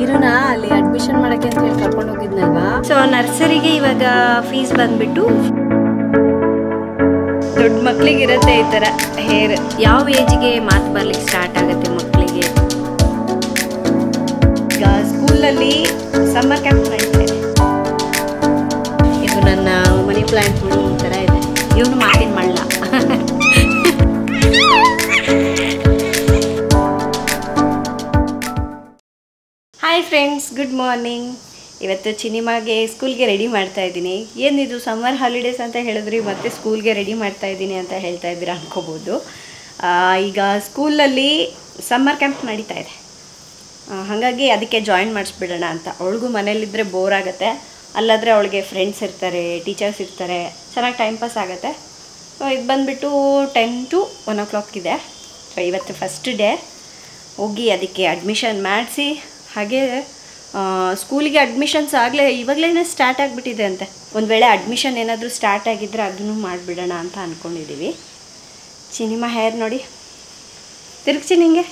ನೀರುನ ಅಲ್ಲಿ ಅಡ್ಮಿಷನ್ ಮಾಡಕ್ಕೆ ಅಂತ ಹೇಳಿ ಕರ್ಕೊಂಡು ಹೋಗಿದ್ನಲ್ವಾ. ಸೊ ನರ್ಸರಿಗೆ ಇವಾಗ ಫೀಸ್ ಬಂದ್ಬಿಟ್ಟು ದೊಡ್ಡ ಮಕ್ಳಿಗೆ ಇರುತ್ತೆ ಈ ತರ ಹೇರ್. ಯಾವ ಏಜ್ಗೆ ಮಾತು ಬರ್ಲಿಕ್ಕೆ ಸ್ಟಾರ್ಟ್ ಆಗುತ್ತೆ ಮಕ್ಕಳಿಗೆ? ಈಗ ಸ್ಕೂಲಲ್ಲಿ ಸಮ್ಮರ್ ಕ್ಯಾಂಪ್ ನಡೀತಾ ಇದೆ. ಇದು ನನ್ನ ಮನಿ ಪ್ಲಾಂಟ್ ನೋಡಿ ಈ ತರ ಇದೆ. ಇವನು ಮಾತಿನ ಮಳ್ಳ. Hi friends, good morning. ಇವತ್ತು ಚಿನಿಮಾಗೆ ಸ್ಕೂಲ್ಗೆ ರೆಡಿ ಮಾಡ್ತಾ ಇದ್ದೀನಿ. ಏನಿದು ಸಮ್ಮರ್ ಹಾಲಿಡೇಸ್ ಅಂತ ಹೇಳಿದ್ರಿ ಮತ್ತೆ ಸ್ಕೂಲ್ಗೆ ರೆಡಿ ಮಾಡ್ತಾ ಇದ್ದೀನಿ ಅಂತ ಹೇಳ್ತಾ ಇದ್ದೀರಾ ಅನ್ಕೋಬೋದು. ಈಗ ಸ್ಕೂಲಲ್ಲಿ ಸಮ್ಮರ್ ಕ್ಯಾಂಪ್ ನಡೀತಾ ಇದೆ, ಹಾಗಾಗಿ ಅದಕ್ಕೆ ಜಾಯಿನ್ ಮಾಡಿಸ್ಬಿಡೋಣ ಅಂತ. ಅವಳಿಗೂ ಮನೇಲಿದ್ದರೆ ಬೋರ್ ಆಗುತ್ತೆ, ಅಲ್ಲಾದರೆ ಅವಳಿಗೆ ಫ್ರೆಂಡ್ಸ್ ಇರ್ತಾರೆ, ಟೀಚರ್ಸ್ ಇರ್ತಾರೆ, ಚೆನ್ನಾಗಿ ಟೈಮ್ ಪಾಸ್ ಆಗುತ್ತೆ. ಇದು ಬಂದುಬಿಟ್ಟು 10 to 1 o'clock ಇದೆ. ಸೊ ಇವತ್ತು ಫಸ್ಟ್ ಡೇ. ಹೋಗಿ ಅದಕ್ಕೆ ಅಡ್ಮಿಷನ್ ಮಾಡಿಸಿ, ಹಾಗೆ ಸ್ಕೂಲಿಗೆ ಅಡ್ಮಿಷನ್ಸ್ ಇವಾಗಲೇ ಸ್ಟಾರ್ಟ್ ಆಗಿಬಿಟ್ಟಿದೆ ಅಂತೆ. ಒಂದು ವೇಳೆ ಅಡ್ಮಿಷನ್ ಏನಾದರೂ ಸ್ಟಾರ್ಟ್ ಆಗಿದ್ದರೆ ಅದನ್ನು ಮಾಡಿಬಿಡೋಣ ಅಂತ ಅಂದ್ಕೊಂಡಿದ್ದೀವಿ. ಚಿನಿಮಾ ಹೇರ್ ನೋಡಿ, ತಿರುಗ್ಸಿ ನಿಂಗೆ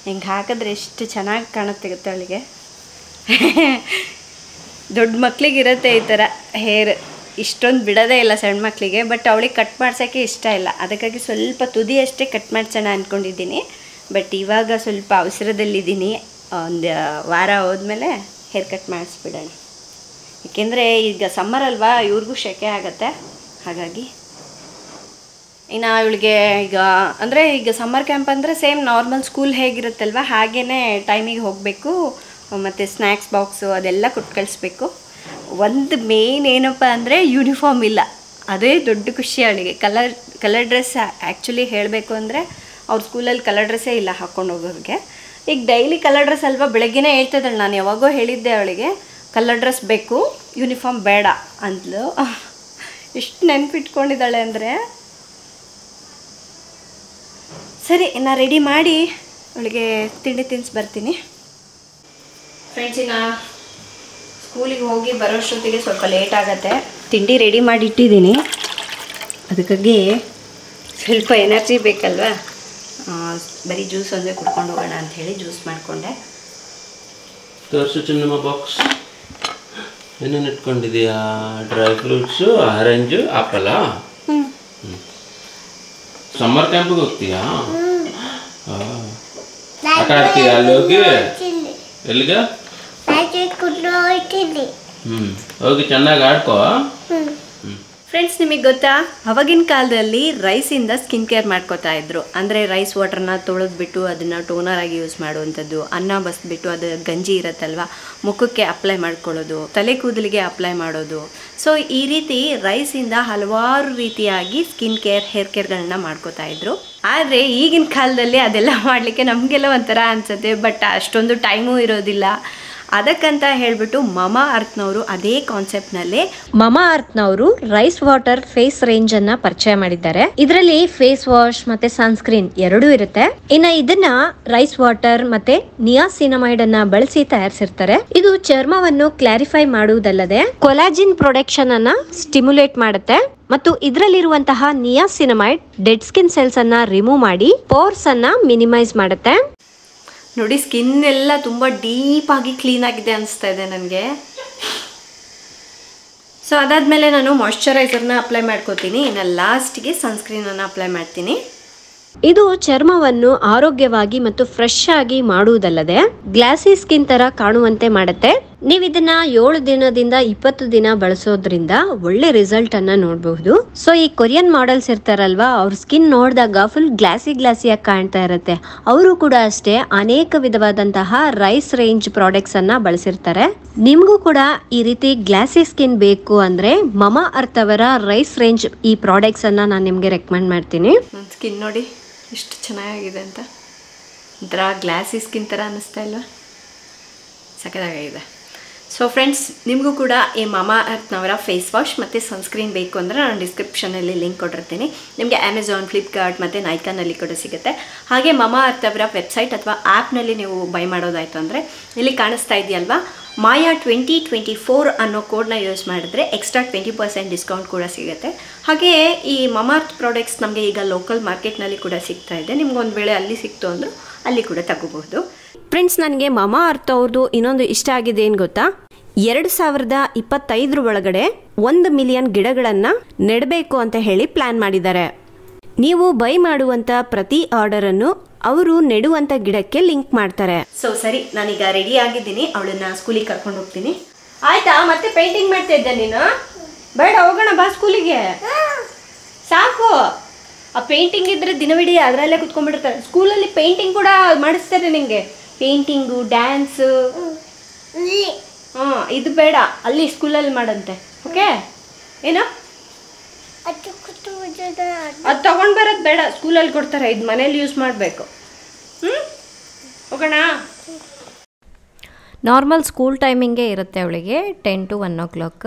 ಹಿಂಗೆ ಹಾಕಿದ್ರೆ ಎಷ್ಟು ಚೆನ್ನಾಗಿ ಕಾಣುತ್ತೆ ಗೊತ್ತಾ ಅವಳಿಗೆ. ದೊಡ್ಡ ಮಕ್ಳಿಗಿರುತ್ತೆ ಈ ಥರ ಹೇರ್, ಇಷ್ಟೊಂದು ಬಿಡೋದೇ ಇಲ್ಲ ಸಣ್ಣ ಮಕ್ಕಳಿಗೆ. ಬಟ್ ಅವಳಿಗೆ ಕಟ್ ಮಾಡ್ಸೋಕ್ಕೆ ಇಷ್ಟ ಇಲ್ಲ, ಅದಕ್ಕಾಗಿ ಸ್ವಲ್ಪ ತುದಿ ಅಷ್ಟೇ ಕಟ್ ಮಾಡ್ಸೋಣ ಅಂದ್ಕೊಂಡಿದ್ದೀನಿ. ಬಟ್ ಇವಾಗ ಸ್ವಲ್ಪ ಅವಸರದಲ್ಲಿದ್ದೀನಿ. ಒಂದು ವಾರ ಹೋದ್ಮೇಲೆ ಹೇರ್ ಕಟ್ ಮಾಡಿಸ್ಬಿಡೋಣ. ಏಕೆಂದರೆ ಈಗ ಸಮ್ಮರ್ ಅಲ್ವಾ, ಇವ್ರಿಗೂ ಸೆಕೆ ಆಗುತ್ತೆ. ಹಾಗಾಗಿ ಇನ್ನು ಇವಳಿಗೆ ಈಗ ಸಮ್ಮರ್ ಕ್ಯಾಂಪ್ ಅಂದರೆ ಸೇಮ್ ನಾರ್ಮಲ್ ಸ್ಕೂಲ್ ಹೇಗಿರುತ್ತಲ್ವ ಹಾಗೇ ಟೈಮಿಗೆ ಹೋಗಬೇಕು. ಮತ್ತು ಸ್ನ್ಯಾಕ್ಸ್ ಬಾಕ್ಸು ಅದೆಲ್ಲ ಕೊಟ್ಟು ಕಳಿಸ್ಬೇಕು. ಒಂದು ಮೇನ್ ಏನಪ್ಪ ಅಂದರೆ ಯೂನಿಫಾರ್ಮ್ ಇಲ್ಲ, ಅದೇ ದೊಡ್ಡ ಖುಷಿ ಅವಳಿಗೆ. ಕಲರ್ ಡ್ರೆಸ್ ಆ್ಯಕ್ಚುಲಿ ಹೇಳಬೇಕು ಅಂದರೆ ಅವ್ರ ಸ್ಕೂಲಲ್ಲಿ ಕಲರ್ ಡ್ರೆಸ್ಸೇ ಇಲ್ಲ ಹಾಕ್ಕೊಂಡು ಹೋಗೋರಿಗೆ. ಈಗ ಡೈಲಿ ಕಲರ್ ಡ್ರೆಸ್ ಅಲ್ವಾ, ಬೆಳಗ್ಗೆನೇ ಹೇಳ್ತಿದ್ದಾಳೆ. ನಾನು ಯಾವಾಗೋ ಹೇಳಿದ್ದೆ ಅವಳಿಗೆ ಕಲರ್ ಡ್ರೆಸ್ ಬೇಕು, ಯೂನಿಫಾರ್ಮ್ ಬೇಡ ಅಂದ್ಲು. ಎಷ್ಟು ನೆನಪಿಟ್ಕೊಂಡಿದ್ದಾಳೆ ಅಂದರೆ. ಸರಿ, ನಾನು ರೆಡಿ ಮಾಡಿ ಅವಳಿಗೆ ತಿಂಡಿ ತಿನ್ನಿಸಿ ಬರ್ತೀನಿ. ಫ್ರೆಂಡ್ಸ್, ಇನ್ನು ಸ್ಕೂಲಿಗೆ ಹೋಗಿ ಬರೋಷ್ಟೊತ್ತಿಗೆ ಸ್ವಲ್ಪ ಲೇಟ್ ಆಗುತ್ತೆ. ತಿಂಡಿ ರೆಡಿ ಮಾಡಿ ಇಟ್ಟಿದ್ದೀನಿ, ಅದಕ್ಕಾಗಿ ಸ್ವಲ್ಪ ಎನರ್ಜಿ ಬೇಕಲ್ವಾ. ಬರೀ ಜ್ಯೂಸ್ ಒಂದೇ ಕುಡ್ಕೊಂಡು ಹೋಗೋಣ ಅಂಥೇಳಿ ಜ್ಯೂಸ್ ಮಾಡಿಕೊಂಡೆ. ತೋರಿಸು ಚಿನ್ನಮ್ಮ ಬಾಕ್ಸ್, ಏನೇನು ಇಟ್ಕೊಂಡಿದೀಯಾ? ಡ್ರೈ ಫ್ರೂಟ್ಸು, ಆರೆಂಜು, ಆಪಲಾ? ಸಮ್ಮರ್ ಕ್ಯಾಂಪಿಗೆ ಹೋಗ್ತೀಯಾ? ಆಟ ಆಡ್ತೀಯಾ ಅಲ್ಲಿ ಹೋಗಿ? ಎಲ್ಲಿಗ? ಹೋಗಿ ಚೆನ್ನಾಗಿ ಆಡ್ಕೋ. ಫ್ರೆಂಡ್ಸ್, ನಿಮಗೆ ಗೊತ್ತಾ, ಅವಾಗಿನ ಕಾಲದಲ್ಲಿ ರೈಸಿಂದ ಸ್ಕಿನ್ ಕೇರ್ ಮಾಡ್ಕೋತಾ ಇದ್ರು. ಅಂದರೆ ರೈಸ್ ವಾಟರ್ನ ತೊಳೆದ್ಬಿಟ್ಟು ಅದನ್ನು ಟೋನರ್ ಆಗಿ ಯೂಸ್ ಮಾಡುವಂಥದ್ದು, ಅನ್ನ ಬಸ್ಬಿಟ್ಟು ಅದು ಗಂಜಿ ಇರುತ್ತಲ್ವ ಮುಖಕ್ಕೆ ಅಪ್ಲೈ ಮಾಡ್ಕೊಳ್ಳೋದು, ತಲೆ ಕೂದಲಿಗೆ ಅಪ್ಲೈ ಮಾಡೋದು. ಸೊ ಈ ರೀತಿ ರೈಸಿಂದ ಹಲವಾರು ರೀತಿಯಾಗಿ ಸ್ಕಿನ್ ಕೇರ್, ಹೇರ್ ಕೇರ್ಗಳನ್ನ ಮಾಡ್ಕೋತಾ ಇದ್ರು. ಆದರೆ ಈಗಿನ ಕಾಲದಲ್ಲಿ ಅದೆಲ್ಲ ಮಾಡಲಿಕ್ಕೆ ನಮಗೆಲ್ಲ ಒಂಥರ ಅನಿಸುತ್ತೆ, ಬಟ್ ಅಷ್ಟೊಂದು ಟೈಮೂ ಇರೋದಿಲ್ಲ. ಅದಕ್ಕಂತ ಹೇಳ್ಬಿಟ್ಟು ಮಮಾ ಅರ್ಥ್ನವರು ಅದೇ ಕಾನ್ಸೆಪ್ಟ್ನಲ್ಲಿ ಮಮಾ ಅರ್ಥ್ನವರು ರೈಸ್ ವಾಟರ್ ಫೇಸ್ ರೇಂಜ್ ಅನ್ನ ಪರಿಚಯ ಮಾಡಿದ್ದಾರೆ. ಇದರಲ್ಲಿ ಫೇಸ್ ವಾಶ್ ಮತ್ತೆ ಸನ್ಸ್ಕ್ರೀನ್ ಎರಡೂ ಇರುತ್ತೆ. ಇನ್ನ ಇದನ್ನ ರೈಸ್ ವಾಟರ್ ಮತ್ತೆ ನಿಯಾಸಿನಮೈಡ್ ಅನ್ನ ಬಳಸಿ ತಯಾರಿಸಿರ್ತಾರೆ. ಇದು ಚರ್ಮವನ್ನು ಕ್ಲಾರಿಫೈ ಮಾಡುವುದಲ್ಲದೆ ಕೊಲಾಜಿನ್ ಪ್ರೊಡಕ್ಷನ್ ಅನ್ನ ಸ್ಟಿಮ್ಯುಲೇಟ್ ಮಾಡುತ್ತೆ. ಮತ್ತು ಇದರಲ್ಲಿರುವಂತಹ ನಿಯಾಸಿನಮೈಡ್ ಡೆಡ್ ಸ್ಕಿನ್ ಸೆಲ್ಸ್ ಅನ್ನ ರಿಮೂವ್ ಮಾಡಿ ಪೋರ್ಸ್ ಅನ್ನ ಮಿನಿಮೈಸ್ ಮಾಡುತ್ತೆ. ನೋಡಿ, ಸ್ಕಿನ್ ಎಲ್ಲ ತುಂಬ ಡೀಪಾಗಿ ಕ್ಲೀನ್ ಆಗಿದೆ ಅನಿಸ್ತಾ ಇದೆ ನನಗೆ. ಸೊ ಅದಾದಮೇಲೆ ನಾನು ಮಾಯ್ಶ್ಚರೈಸರ್ನ ಅಪ್ಲೈ ಮಾಡ್ಕೋತೀನಿ. ಇನ್ನು ಲಾಸ್ಟಿಗೆ ಸನ್ಸ್ಕ್ರೀನನ್ನು ಅಪ್ಲೈ ಮಾಡ್ತೀನಿ. ಇದು ಚರ್ಮವನ್ನು ಆರೋಗ್ಯವಾಗಿ ಮತ್ತು ಫ್ರೆಶ್ ಆಗಿ ಮಾಡುವುದಲ್ಲದೆ ಗ್ಲಾಸಿ ಸ್ಕಿನ್ ತರ ಕಾಣುವಂತೆ ಮಾಡುತ್ತೆ. ನೀವು ಇದನ್ನ 7 ದಿನದಿಂದ 20 ದಿನ ಬಳಸೋದ್ರಿಂದ ಒಳ್ಳೆ ರಿಸಲ್ಟ್ ಅನ್ನ ನೋಡಬಹುದು. ಸೊ ಈ ಕೊರಿಯನ್ ಮಾಡೆಲ್ಸ್ ಇರ್ತಾರಲ್ವಾ, ಅವ್ರ ಸ್ಕಿನ್ ನೋಡಿದಾಗ ಫುಲ್ ಗ್ಲಾಸಿಯಾಗಿ ಕಾಣ್ತಾ ಇರುತ್ತೆ. ಅವರು ಕೂಡ ಅಷ್ಟೇ ಅನೇಕ ವಿಧವಾದಂತಹ ರೈಸ್ ರೇಂಜ್ ಪ್ರಾಡಕ್ಟ್ಸ್ ಅನ್ನ ಬಳಸಿರ್ತಾರೆ. ನಿಮ್ಗೂ ಕೂಡ ಈ ರೀತಿ ಗ್ಲಾಸಿ ಸ್ಕಿನ್ ಬೇಕು ಅಂದ್ರೆ ಮಮಾ ಅರ್ಥ್ ಅವರ ರೈಸ್ ರೇಂಜ್ ಈ ಪ್ರಾಡಕ್ಟ್ಸ್ ಅನ್ನ ನಾನು ನಿಮ್ಗೆ ರೆಕಮೆಂಡ್ ಮಾಡ್ತೀನಿ. ನನ್ನ ಸ್ಕಿನ್ ನೋಡಿ ಎಷ್ಟು ಚೆನ್ನಾಗಿದೆ ಅಂತ, ಒಂಥರ ಗ್ಲಾಸಿ ಸ್ಕಿನ್ ಥರ ಅನ್ನಿಸ್ತಾ ಇಲ್ವಾ? ಸಖತ್ತಾಗಿದೆ. ಸೊ ಫ್ರೆಂಡ್ಸ್, ನಿಮಗೂ ಕೂಡ ಈ ಮಮಾ ಅರ್ಥ್ನವರ ಫೇಸ್ ವಾಶ್ ಮತ್ತು ಸನ್ಸ್ಕ್ರೀನ್ ಬೇಕು ಅಂದರೆ ನಾನು ಡಿಸ್ಕ್ರಿಪ್ಷನಲ್ಲಿ ಲಿಂಕ್ ಕೊಟ್ಟಿರ್ತೀನಿ. ನಿಮಗೆ ಅಮೆಝಾನ್, ಫ್ಲಿಪ್ಕಾರ್ಟ್ ಮತ್ತು ನೈಕಾನಲ್ಲಿ ಕೂಡ ಸಿಗುತ್ತೆ. ಹಾಗೆ ಮಮಾ ಅರ್ಥ್ ಅವರ ವೆಬ್ಸೈಟ್ ಅಥವಾ ಆ್ಯಪ್ನಲ್ಲಿ ನೀವು ಬೈ ಮಾಡೋದಾಯಿತು ಅಂದರೆ ಇಲ್ಲಿ ಕಾಣಿಸ್ತಾ ಇದೆಯಲ್ವಾ, ಮಾಯಾ 2024 ಅನ್ನೋ ಕೋಡ್ನ ಯೂಸ್ ಮಾಡಿದ್ರೆ ಎಕ್ಸ್ಟ್ರಾ 20% ಡಿಸ್ಕೌಂಟ್ ಕೂಡ ಸಿಗುತ್ತೆ. ಹಾಗೆ ಈ ಮಮಾ ಅರ್ಥ್ ಪ್ರಾಡಕ್ಟ್ಸ್ ನಮಗೆ ಈಗ ಲೋಕಲ್ ಮಾರ್ಕೆಟ್ನಲ್ಲಿ ಕೂಡ ಸಿಗ್ತಾ ಇದೆ. ನಿಮ್ಗೆ ಒಂದು ವೇಳೆ ಅಲ್ಲಿ ಸಿಕ್ತು ಅಂದರೂ ಅಲ್ಲಿ ಕೂಡ ತಗೋಬಹುದು. ಫ್ರೆಂಡ್ಸ್, ನನಗೆ ಮಮಾ ಅರ್ತ್ ಅವ್ರದ್ದು ಇನ್ನೊಂದು ಇಷ್ಟ ಆಗಿದೆ ಏನು ಗೊತ್ತಾ, 2025 ಒಳಗಡೆ 1 ಮಿಲಿಯನ್ ಗಿಡಗಳನ್ನು ನೆಡಬೇಕು ಅಂತ ಹೇಳಿ ಪ್ಲಾನ್ ಮಾಡಿದ್ದಾರೆ. ನೀವು ಬೈ ಮಾಡುವಂತ ಪ್ರತಿ ಆರ್ಡರ್ ಅನ್ನು ಅವರು ನೆಡುವಂತ ಗಿಡಕ್ಕೆ ಲಿಂಕ್ ಮಾಡ್ತಾರೆ. ಸೊ ಸರಿ, ನಾನೀಗ ರೆಡಿ ಆಗಿದ್ದೀನಿ, ಅವಳನ್ನ ಸ್ಕೂಲಿಗೆ ಕರ್ಕೊಂಡು ಹೋಗ್ತೀನಿ. ಆಯ್ತಾ? ಮತ್ತೆ ಪೇಂಟಿಂಗ್ ಮಾಡ್ತಾ ಇದ್ದೆ ನೀನು? ಬೇಡ, ಹೋಗೋಣ ಬಾ ಸ್ಕೂಲಿಗೆ. ಸಾಕು, ಆ ಪೇಂಟಿಂಗ್ ಇದ್ರೆ ದಿನವಿಡೀ ಅದರಲ್ಲೇ ಕುತ್ಕೊಂಡ್ಬಿಡ್ತಾರೆ. ಸ್ಕೂಲಲ್ಲಿ ಪೇಂಟಿಂಗ್ ಕೂಡ ಮಾಡಿಸ್ತಾರೆ ನಿಂಗೆ, ಪೇಂಟಿಂಗು, ಡ್ಯಾನ್ಸು. ಇದು ಬೇಡ, ಅಲ್ಲಿ ಸ್ಕೂಲಲ್ಲಿ ಮಾಡಂತೆ. ಓಕೆ? ಏನೋ ಅದು ತಗೊಂಡು ಬರೋದು ಬೇಡ, ಸ್ಕೂಲಲ್ಲಿ ಕೊಡ್ತಾರೆ, ಇದು ಮನೇಲಿ ಯೂಸ್ ಮಾಡಬೇಕು. ಹೋಗೋಣ. ನಾರ್ಮಲ್ ಸ್ಕೂಲ್ ಟೈಮಿಂಗೇ ಇರುತ್ತೆ ಅವಳಿಗೆ, 10 to 1 o'clock.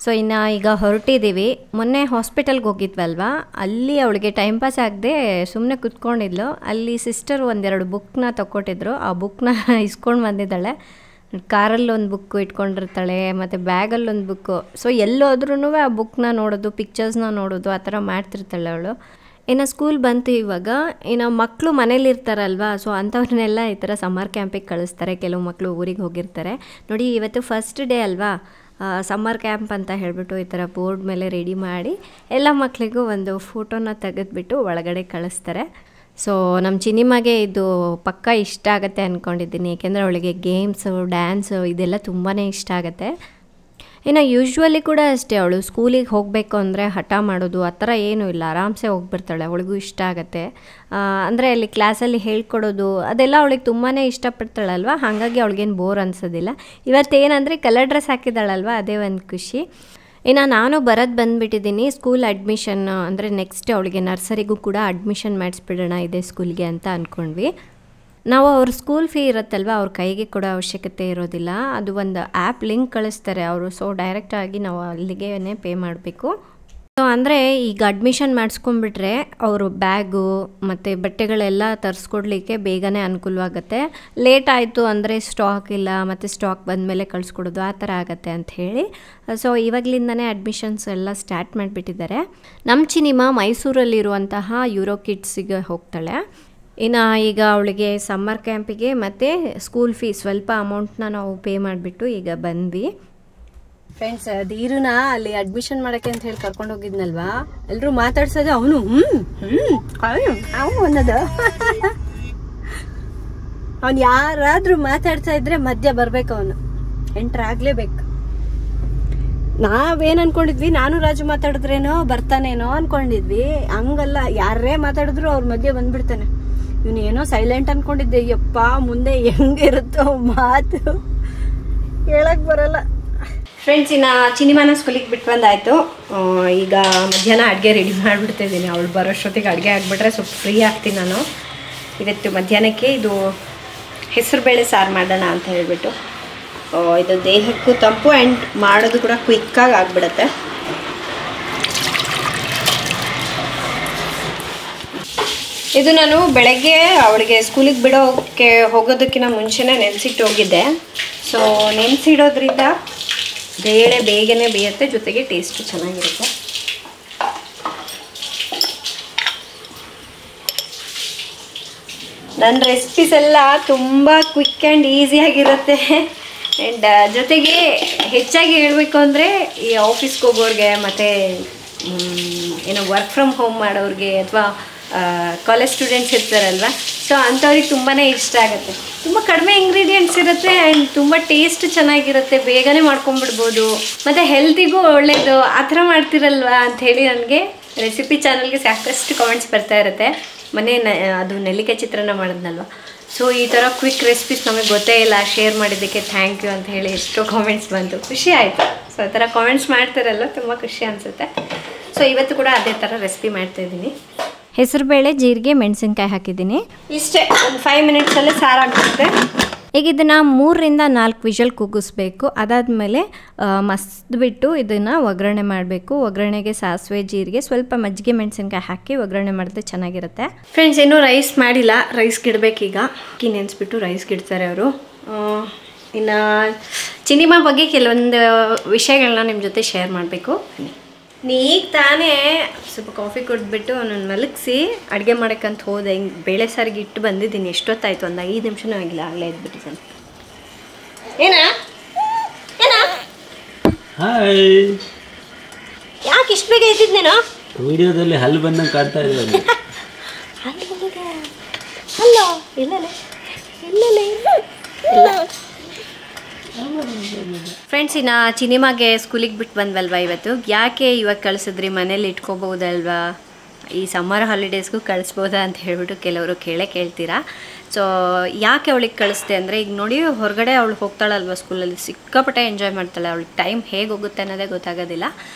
ಸೊ ಇನ್ನು ಈಗ ಹೊರಟಿದ್ದೀವಿ. ಮೊನ್ನೆ ಹಾಸ್ಪಿಟಲ್ಗೆ ಹೋಗಿದ್ವಲ್ವ, ಅಲ್ಲಿ ಅವಳಿಗೆ ಟೈಮ್ ಪಾಸ್ ಆಗದೆ ಸುಮ್ಮನೆ ಕುತ್ಕೊಂಡಿದ್ಲು. ಅಲ್ಲಿ ಸಿಸ್ಟರ್ ಒಂದೆರಡು ಬುಕ್ನ ತಗೊಟ್ಟಿದ್ರು, ಆ ಬುಕ್ನ ಇಸ್ಕೊಂಡು ಬಂದಿದ್ದಾಳೆ. ಕಾರಲ್ಲಿ ಒಂದು ಬುಕ್ಕು ಇಟ್ಕೊಂಡಿರ್ತಾಳೆ, ಮತ್ತು ಬ್ಯಾಗಲ್ಲಿ ಒಂದು ಬುಕ್ಕು. ಸೊ ಎಲ್ಲೋದ್ರೂ ಆ ಬುಕ್ನ ನೋಡೋದು, ಪಿಕ್ಚರ್ಸ್ನ ನೋಡೋದು, ಆ ಥರ ಮಾಡ್ತಿರ್ತಾಳೆ ಅವಳು. ಇನ್ನು ಸ್ಕೂಲ್ ಬಂತು ಇವಾಗ. ಇನ್ನು ಮಕ್ಕಳು ಮನೇಲಿರ್ತಾರಲ್ವ, ಸೊ ಅಂಥವ್ರನ್ನೆಲ್ಲ ಈ ಥರ ಸಮ್ಮರ್ ಕ್ಯಾಂಪಿಗೆ ಕಳಿಸ್ತಾರೆ. ಕೆಲವು ಮಕ್ಕಳು ಊರಿಗೆ ಹೋಗಿರ್ತಾರೆ. ನೋಡಿ, ಇವತ್ತು ಫಸ್ಟ್ ಡೇ ಅಲ್ವಾ, ಸಮ್ಮರ್ ಕ್ಯಾಂಪ್ ಅಂತ ಹೇಳಿಬಿಟ್ಟು ಈ ಥರ ಬೋರ್ಡ್ ಮೇಲೆ ರೆಡಿ ಮಾಡಿ ಎಲ್ಲ ಮಕ್ಕಳಿಗೂ ಒಂದು ಫೋಟೋನ ತೆಗೆದುಬಿಟ್ಟು ಒಳಗಡೆ ಕಳಿಸ್ತಾರೆ. ಸೊ ನಮ್ಮ ಚಿನಿಮಾಗೆ ಇದು ಪಕ್ಕ ಇಷ್ಟ ಆಗುತ್ತೆ ಅಂದ್ಕೊಂಡಿದ್ದೀನಿ, ಏಕೆಂದರೆ ಅವಳಿಗೆ ಗೇಮ್ಸು, ಡ್ಯಾನ್ಸು ಇದೆಲ್ಲ ತುಂಬಾ ಇಷ್ಟ ಆಗುತ್ತೆ. ಇನ್ನು ಯೂಶ್ವಲಿ ಕೂಡ ಅಷ್ಟೇ, ಅವಳು ಸ್ಕೂಲಿಗೆ ಹೋಗಬೇಕು ಅಂದರೆ ಹಠ ಮಾಡೋದು ಆ ಥರ ಏನೂ ಇಲ್ಲ, ಆರಾಮ್ಸೆ ಹೋಗ್ಬಿಡ್ತಾಳೆ. ಅವಳಿಗೂ ಇಷ್ಟ ಆಗುತ್ತೆ. ಅಂದರೆ ಅಲ್ಲಿ ಕ್ಲಾಸಲ್ಲಿ ಹೇಳ್ಕೊಡೋದು ಅದೆಲ್ಲ ಅವಳಿಗೆ ತುಂಬಾ ಇಷ್ಟಪಡ್ತಾಳಲ್ವ, ಹಾಗಾಗಿ ಅವಳಿಗೇನು ಬೋರ್ ಅನಿಸೋದಿಲ್ಲ. ಇವತ್ತೇನಂದರೆ ಕಲರ್ ಡ್ರೆಸ್ ಹಾಕಿದ್ದಾಳಲ್ವ, ಅದೇ ಒಂದು ಖುಷಿ. ಇನ್ನು ನಾನು ಬಂದುಬಿಟ್ಟಿದ್ದೀನಿ ಸ್ಕೂಲ್ ಅಡ್ಮಿಷನ್, ಅಂದರೆ ನೆಕ್ಸ್ಟ್ ಅವಳಿಗೆ ನರ್ಸರಿಗೂ ಕೂಡ ಅಡ್ಮಿಷನ್ ಮಾಡಿಸ್ಬಿಡೋಣ ಇದೇ ಸ್ಕೂಲ್ಗೆ ಅಂತ ಅಂದ್ಕೊಂಡ್ವಿ. ನಾವು ಅವ್ರ ಸ್ಕೂಲ್ ಫೀ ಇರುತ್ತಲ್ವ, ಅವ್ರ ಕೈಗೆ ಕೊಡೋ ಅವಶ್ಯಕತೆ ಇರೋದಿಲ್ಲ, ಅದು ಒಂದು ಆ್ಯಪ್ ಲಿಂಕ್ ಕಳಿಸ್ತಾರೆ ಅವರು. ಸೊ ಡೈರೆಕ್ಟಾಗಿ ನಾವು ಅಲ್ಲಿಗೆ ಪೇ ಮಾಡಬೇಕು. ಸೊ ಅಂದರೆ ಈಗ ಅಡ್ಮಿಷನ್ ಮಾಡಿಸ್ಕೊಂಡ್ಬಿಟ್ರೆ ಅವರು ಬ್ಯಾಗು ಮತ್ತು ಬಟ್ಟೆಗಳೆಲ್ಲ ತರಿಸ್ಕೊಡ್ಲಿಕ್ಕೆ ಬೇಗನೆ ಅನುಕೂಲವಾಗುತ್ತೆ. ಲೇಟ್ ಆಯಿತು ಅಂದರೆ ಸ್ಟಾಕ್ ಇಲ್ಲ, ಮತ್ತು ಸ್ಟಾಕ್ ಬಂದಮೇಲೆ ಕಳಿಸ್ಕೊಡೋದು ಆ ಥರ ಆಗುತ್ತೆ ಅಂಥೇಳಿ. ಸೊ ಇವಾಗಲಿಂದನೇ ಅಡ್ಮಿಷನ್ಸ್ ಎಲ್ಲ ಸ್ಟಾರ್ಟ್ ಮಾಡಿಬಿಟ್ಟಿದ್ದಾರೆ. ನಮ್ಮ ಚಿನಿಮಾ ಮೈಸೂರಲ್ಲಿರುವಂತಹ ಯೂರೋ ಕಿಡ್ಸಿಗೆ ಹೋಗ್ತಾಳೆ. ಇನ್ನು ಈಗ ಅವಳಿಗೆ ಸಮ್ಮರ್ ಕ್ಯಾಂಪಿಗೆ ಮತ್ತು ಸ್ಕೂಲ್ ಫೀ ಸ್ವಲ್ಪ ಅಮೌಂಟ್ನ ನಾವು ಪೇ ಮಾಡಿಬಿಟ್ಟು ಈಗ ಬಂದ್ವಿ. ಫ್ರೆಂಡ್ಸ್, ಧೀರುನ ಅಲ್ಲಿ ಅಡ್ಮಿಷನ್ ಮಾಡಕ್ಕೆ ಅಂತ ಹೇಳಿ ಕರ್ಕೊಂಡು ಹೋಗಿದ್ನಲ್ವಾ, ಎಲ್ರು ಮಾತಾಡ್ಸೋದು ಅವನು ಅನ್ನೋದು. ಅವನು ಯಾರಾದ್ರೂ ಮಾತಾಡ್ತಾ ಇದ್ರೆ ಮಧ್ಯ ಬರ್ಬೇಕು, ಅವನು ಎಂಟರ್ ಆಗ್ಲೇಬೇಕು. ನಾವೇನ್ ಅನ್ಕೊಂಡಿದ್ವಿ, ನಾನು ರಾಜು ಮಾತಾಡಿದ್ರೇನೋ ಬರ್ತಾನೇನೋ ಅನ್ಕೊಂಡಿದ್ವಿ. ಹಂಗಲ್ಲ, ಯಾರೇ ಮಾತಾಡಿದ್ರು ಅವ್ರ ಮಧ್ಯೆ ಬಂದ್ಬಿಡ್ತಾನೆ. ಇವನು ಏನೋ ಸೈಲೆಂಟ್ ಅನ್ಕೊಂಡಿದ್ದೆ, ಯಪ್ಪ ಮುಂದೆ ಹೆಂಗಿರುತ್ತೋ ಮಾತು ಹೇಳಕ್ ಬರಲ್ಲ. ಫ್ರೆಂಡ್ಸ್, ಇನ್ನು ಚಿನಿಮಾನ ಸ್ಕೂಲಿಗೆ ಬಿಟ್ಟು ಬಂದಾಯಿತು. ಈಗ ಮಧ್ಯಾಹ್ನ ಅಡುಗೆ ರೆಡಿ ಮಾಡಿಬಿಡ್ತಿದ್ದೀನಿ. ಅವಳು ಬರೋಷ್ಟೊತ್ತಿಗೆ ಅಡುಗೆ ಆಗಿಬಿಟ್ರೆ ಸ್ವಲ್ಪ ಫ್ರೀ ಆಗ್ತೀನಿ ನಾನು. ಇವತ್ತು ಮಧ್ಯಾಹ್ನಕ್ಕೆ ಇದು ಹೆಸರುಬೇಳೆ ಸಾರು ಮಾಡೋಣ ಅಂತ ಹೇಳ್ಬಿಟ್ಟು. ಇದು ದೇಹಕ್ಕೂ ತಂಪು ಆ್ಯಂಡ್ ಮಾಡೋದು ಕೂಡ ಕ್ವಿಕ್ಕಾಗಿ ಆಗಿಬಿಡುತ್ತೆ. ಇದು ನಾನು ಬೆಳಗ್ಗೆ ಅವಳಿಗೆ ಸ್ಕೂಲಿಗೆ ಹೋಗೋದಕ್ಕಿಂತ ಮುಂಚೆನೇ ನೆನೆಸಿಟ್ಟು ಹೋಗಿದ್ದೆ. ಸೊ ನೆನೆಸಿಡೋದ್ರಿಂದ ಬೇಳೆ ಬೇಗನೆ ಬೇಯುತ್ತೆ, ಜೊತೆಗೆ ಟೇಸ್ಟು ಚೆನ್ನಾಗಿರುತ್ತೆ. ನನ್ನ ರೆಸಿಪೀಸ್ ಎಲ್ಲ ತುಂಬ ಕ್ವಿಕ್ ಆ್ಯಂಡ್ ಈಸಿಯಾಗಿರುತ್ತೆ. ಆ್ಯಂಡ್ ಜೊತೆಗೆ ಹೆಚ್ಚಾಗಿ ಹೇಳಬೇಕು ಅಂದರೆ ಈ ಆಫೀಸ್ಗೆ ಹೋಗೋರಿಗೆ ಮತ್ತು ಏನೋ ವರ್ಕ್ ಫ್ರಮ್ ಹೋಮ್ ಮಾಡೋರಿಗೆ ಅಥವಾ ಕಾಲೇಜ್ ಸ್ಟೂಡೆಂಟ್ಸ್ ಇರ್ತಾರಲ್ವ, ಸೊ ಅಂಥವ್ರಿಗೆ ತುಂಬಾ ಇಷ್ಟ ಆಗುತ್ತೆ. ತುಂಬ ಕಡಿಮೆ ಇಂಗ್ರೀಡಿಯೆಂಟ್ಸ್ ಇರುತ್ತೆ ಆ್ಯಂಡ್ ತುಂಬ ಟೇಸ್ಟ್ ಚೆನ್ನಾಗಿರುತ್ತೆ, ಬೇಗನೆ ಮಾಡ್ಕೊಂಬಿಡ್ಬೋದು, ಮತ್ತು ಹೆಲ್ತಿಗೂ ಒಳ್ಳೆಯದು. ಆ ಥರ ಮಾಡ್ತಿರಲ್ವ ಅಂಥೇಳಿ ನನಗೆ ರೆಸಿಪಿ ಚಾನಲ್ಗೆ ಸಾಕಷ್ಟು ಕಾಮೆಂಟ್ಸ್ ಬರ್ತಾ ಇರುತ್ತೆ. ಮೊನ್ನೆ ಅದು ನೆಲ್ಲಿಕಾಯಿ ಚಿತ್ರಾನ್ನ ಮಾಡಿದ್ನಲ್ವ, ಸೊ ಈ ಥರ ಕ್ವಿಕ್ ರೆಸಿಪೀಸ್ ನಮಗೆ ಗೊತ್ತೇ ಇಲ್ಲ, ಶೇರ್ ಮಾಡಿದ್ದಕ್ಕೆ ಥ್ಯಾಂಕ್ ಯು ಅಂತ ಹೇಳಿ ಎಷ್ಟೋ ಕಾಮೆಂಟ್ಸ್ ಬಂತು, ಖುಷಿ ಆಯಿತು. ಸೊ ಆ ಥರ ಕಾಮೆಂಟ್ಸ್ ಮಾಡ್ತಾರಲ್ಲ, ತುಂಬ ಖುಷಿ ಅನಿಸುತ್ತೆ. ಸೊ ಇವತ್ತು ಕೂಡ ಅದೇ ಥರ ರೆಸಿಪಿ ಮಾಡ್ತಾಯಿದ್ದೀನಿ. ಹೆಸರುಬೇಳೆ, ಜೀರಿಗೆ, ಮೆಣಸಿನ್ಕಾಯಿ ಹಾಕಿದ್ದೀನಿ. ಇಷ್ಟೇ, ಒಂದು 5 ಮಿನಿಟ್ಸಲ್ಲೇ ಸಾರಾಗ್ಬಿಡುತ್ತೆ. ಈಗ ಇದನ್ನು 3ರಿಂದ 4 ವಿಷಲ್ ಕೂಗಿಸ್ಬೇಕು. ಅದಾದಮೇಲೆ ಮಸ್ದ್ಬಿಟ್ಟು ಇದನ್ನು ಒಗ್ಗರಣೆ ಮಾಡಬೇಕು. ಒಗ್ಗರಣೆಗೆ ಸಾಸಿವೆ, ಜೀರಿಗೆ, ಸ್ವಲ್ಪ ಮಜ್ಜಿಗೆ, ಮೆಣಸಿನ್ಕಾಯಿ ಹಾಕಿ ಒಗ್ಗರಣೆ ಮಾಡಿದ್ರೆ ಚೆನ್ನಾಗಿರುತ್ತೆ. ಫ್ರೆಂಡ್ಸ್, ಇನ್ನೂ ರೈಸ್ ಮಾಡಿಲ್ಲ, ರೈಸ್ಗೆ ಇಡಬೇಕೀಗ. ಅಕ್ಕಿ ನೆನೆಸ್ಬಿಟ್ಟು ರೈಸ್ಗೆ ಇಡ್ತಾರೆ ಅವರು. ಇನ್ನು ಚಿನಿಮಾ ಬಗ್ಗೆ ಕೆಲವೊಂದು ವಿಷಯಗಳನ್ನ ನಿಮ್ಮ ಜೊತೆ ಶೇರ್ ಮಾಡಬೇಕು. ಈಗ ತಾನೇ ಸ್ವಲ್ಪ ಕಾಫಿ ಕುಡಿದ್ಬಿಟ್ಟು ನಾನು ಮಲಗಿಸಿ ಅಡುಗೆ ಮಾಡೋಕ್ಕಂತ ಹೋದೆ. ಹಿಂಗೆ ಬೇಳೆ ಸಾರಿಗೆ ಇಟ್ಟು ಬಂದಿದ್ದೀನಿ. ಎಷ್ಟೊತ್ತಾಯ್ತು, ಒಂದು 5 ನಿಮಿಷನೂ ಆಗಿಲ್ಲ, ಆಗಲೇ ಎದ್ಬಿಟ್ಟಿದ್ದಾನೆ. ಏನಾ ಏನಾ ಹಾಯ್, ಯಾಕೆ ಇಷ್ಟು ಬೇಗ ಎದ್ದಿದ್ದೇನೋ? ವಿಡಿಯೋದಲ್ಲಿ ಹಲ್ಲು ಬಂದಂಗೆ ಕಾಡ್ತಾ ಇದ್ದಾನೆ. ಅಲ್ಲ ಇಲ್ಲಲೇ ಇಲ್ಲಲೇ ಇಲ್ಲ. ಫ್ರೆಂಡ್ಸ್, ಇನ್ನು ಚಿನಿಮಾಗೆ ಸ್ಕೂಲಿಗೆ ಬಿಟ್ಟು ಬಂದ್ವಲ್ವಾ ಇವತ್ತು. ಯಾಕೆ ಇವಾಗ ಕಳಿಸಿದ್ರಿ, ಮನೇಲಿ ಇಟ್ಕೋಬಹುದಲ್ವಾ, ಈ ಸಮ್ಮರ್ ಹಾಲಿಡೇಸ್ಗೂ ಕಳಿಸ್ಬೋದಾ ಅಂತ ಹೇಳ್ಬಿಟ್ಟು ಕೆಲವರು ಕೇಳ್ತೀರಾ. ಸೊ ಯಾಕೆ ಅವಳಿಗೆ ಕಳಿಸ್ದೆ ಅಂದರೆ, ಈಗ ನೋಡಿ ಹೊರಗಡೆ ಅವಳು ಹೋಗ್ತಾಳಲ್ವ ಸ್ಕೂಲಲ್ಲಿ, ಸಿಕ್ಕಾಪಟ್ಟೆ ಎಂಜಾಯ್ ಮಾಡ್ತಾಳೆ. ಅವಳಿಗೆ ಟೈಮ್ ಹೇಗೆ ಹೋಗುತ್ತೆ ಅನ್ನೋದೇ ಗೊತ್ತಾಗೋದಿಲ್ಲ.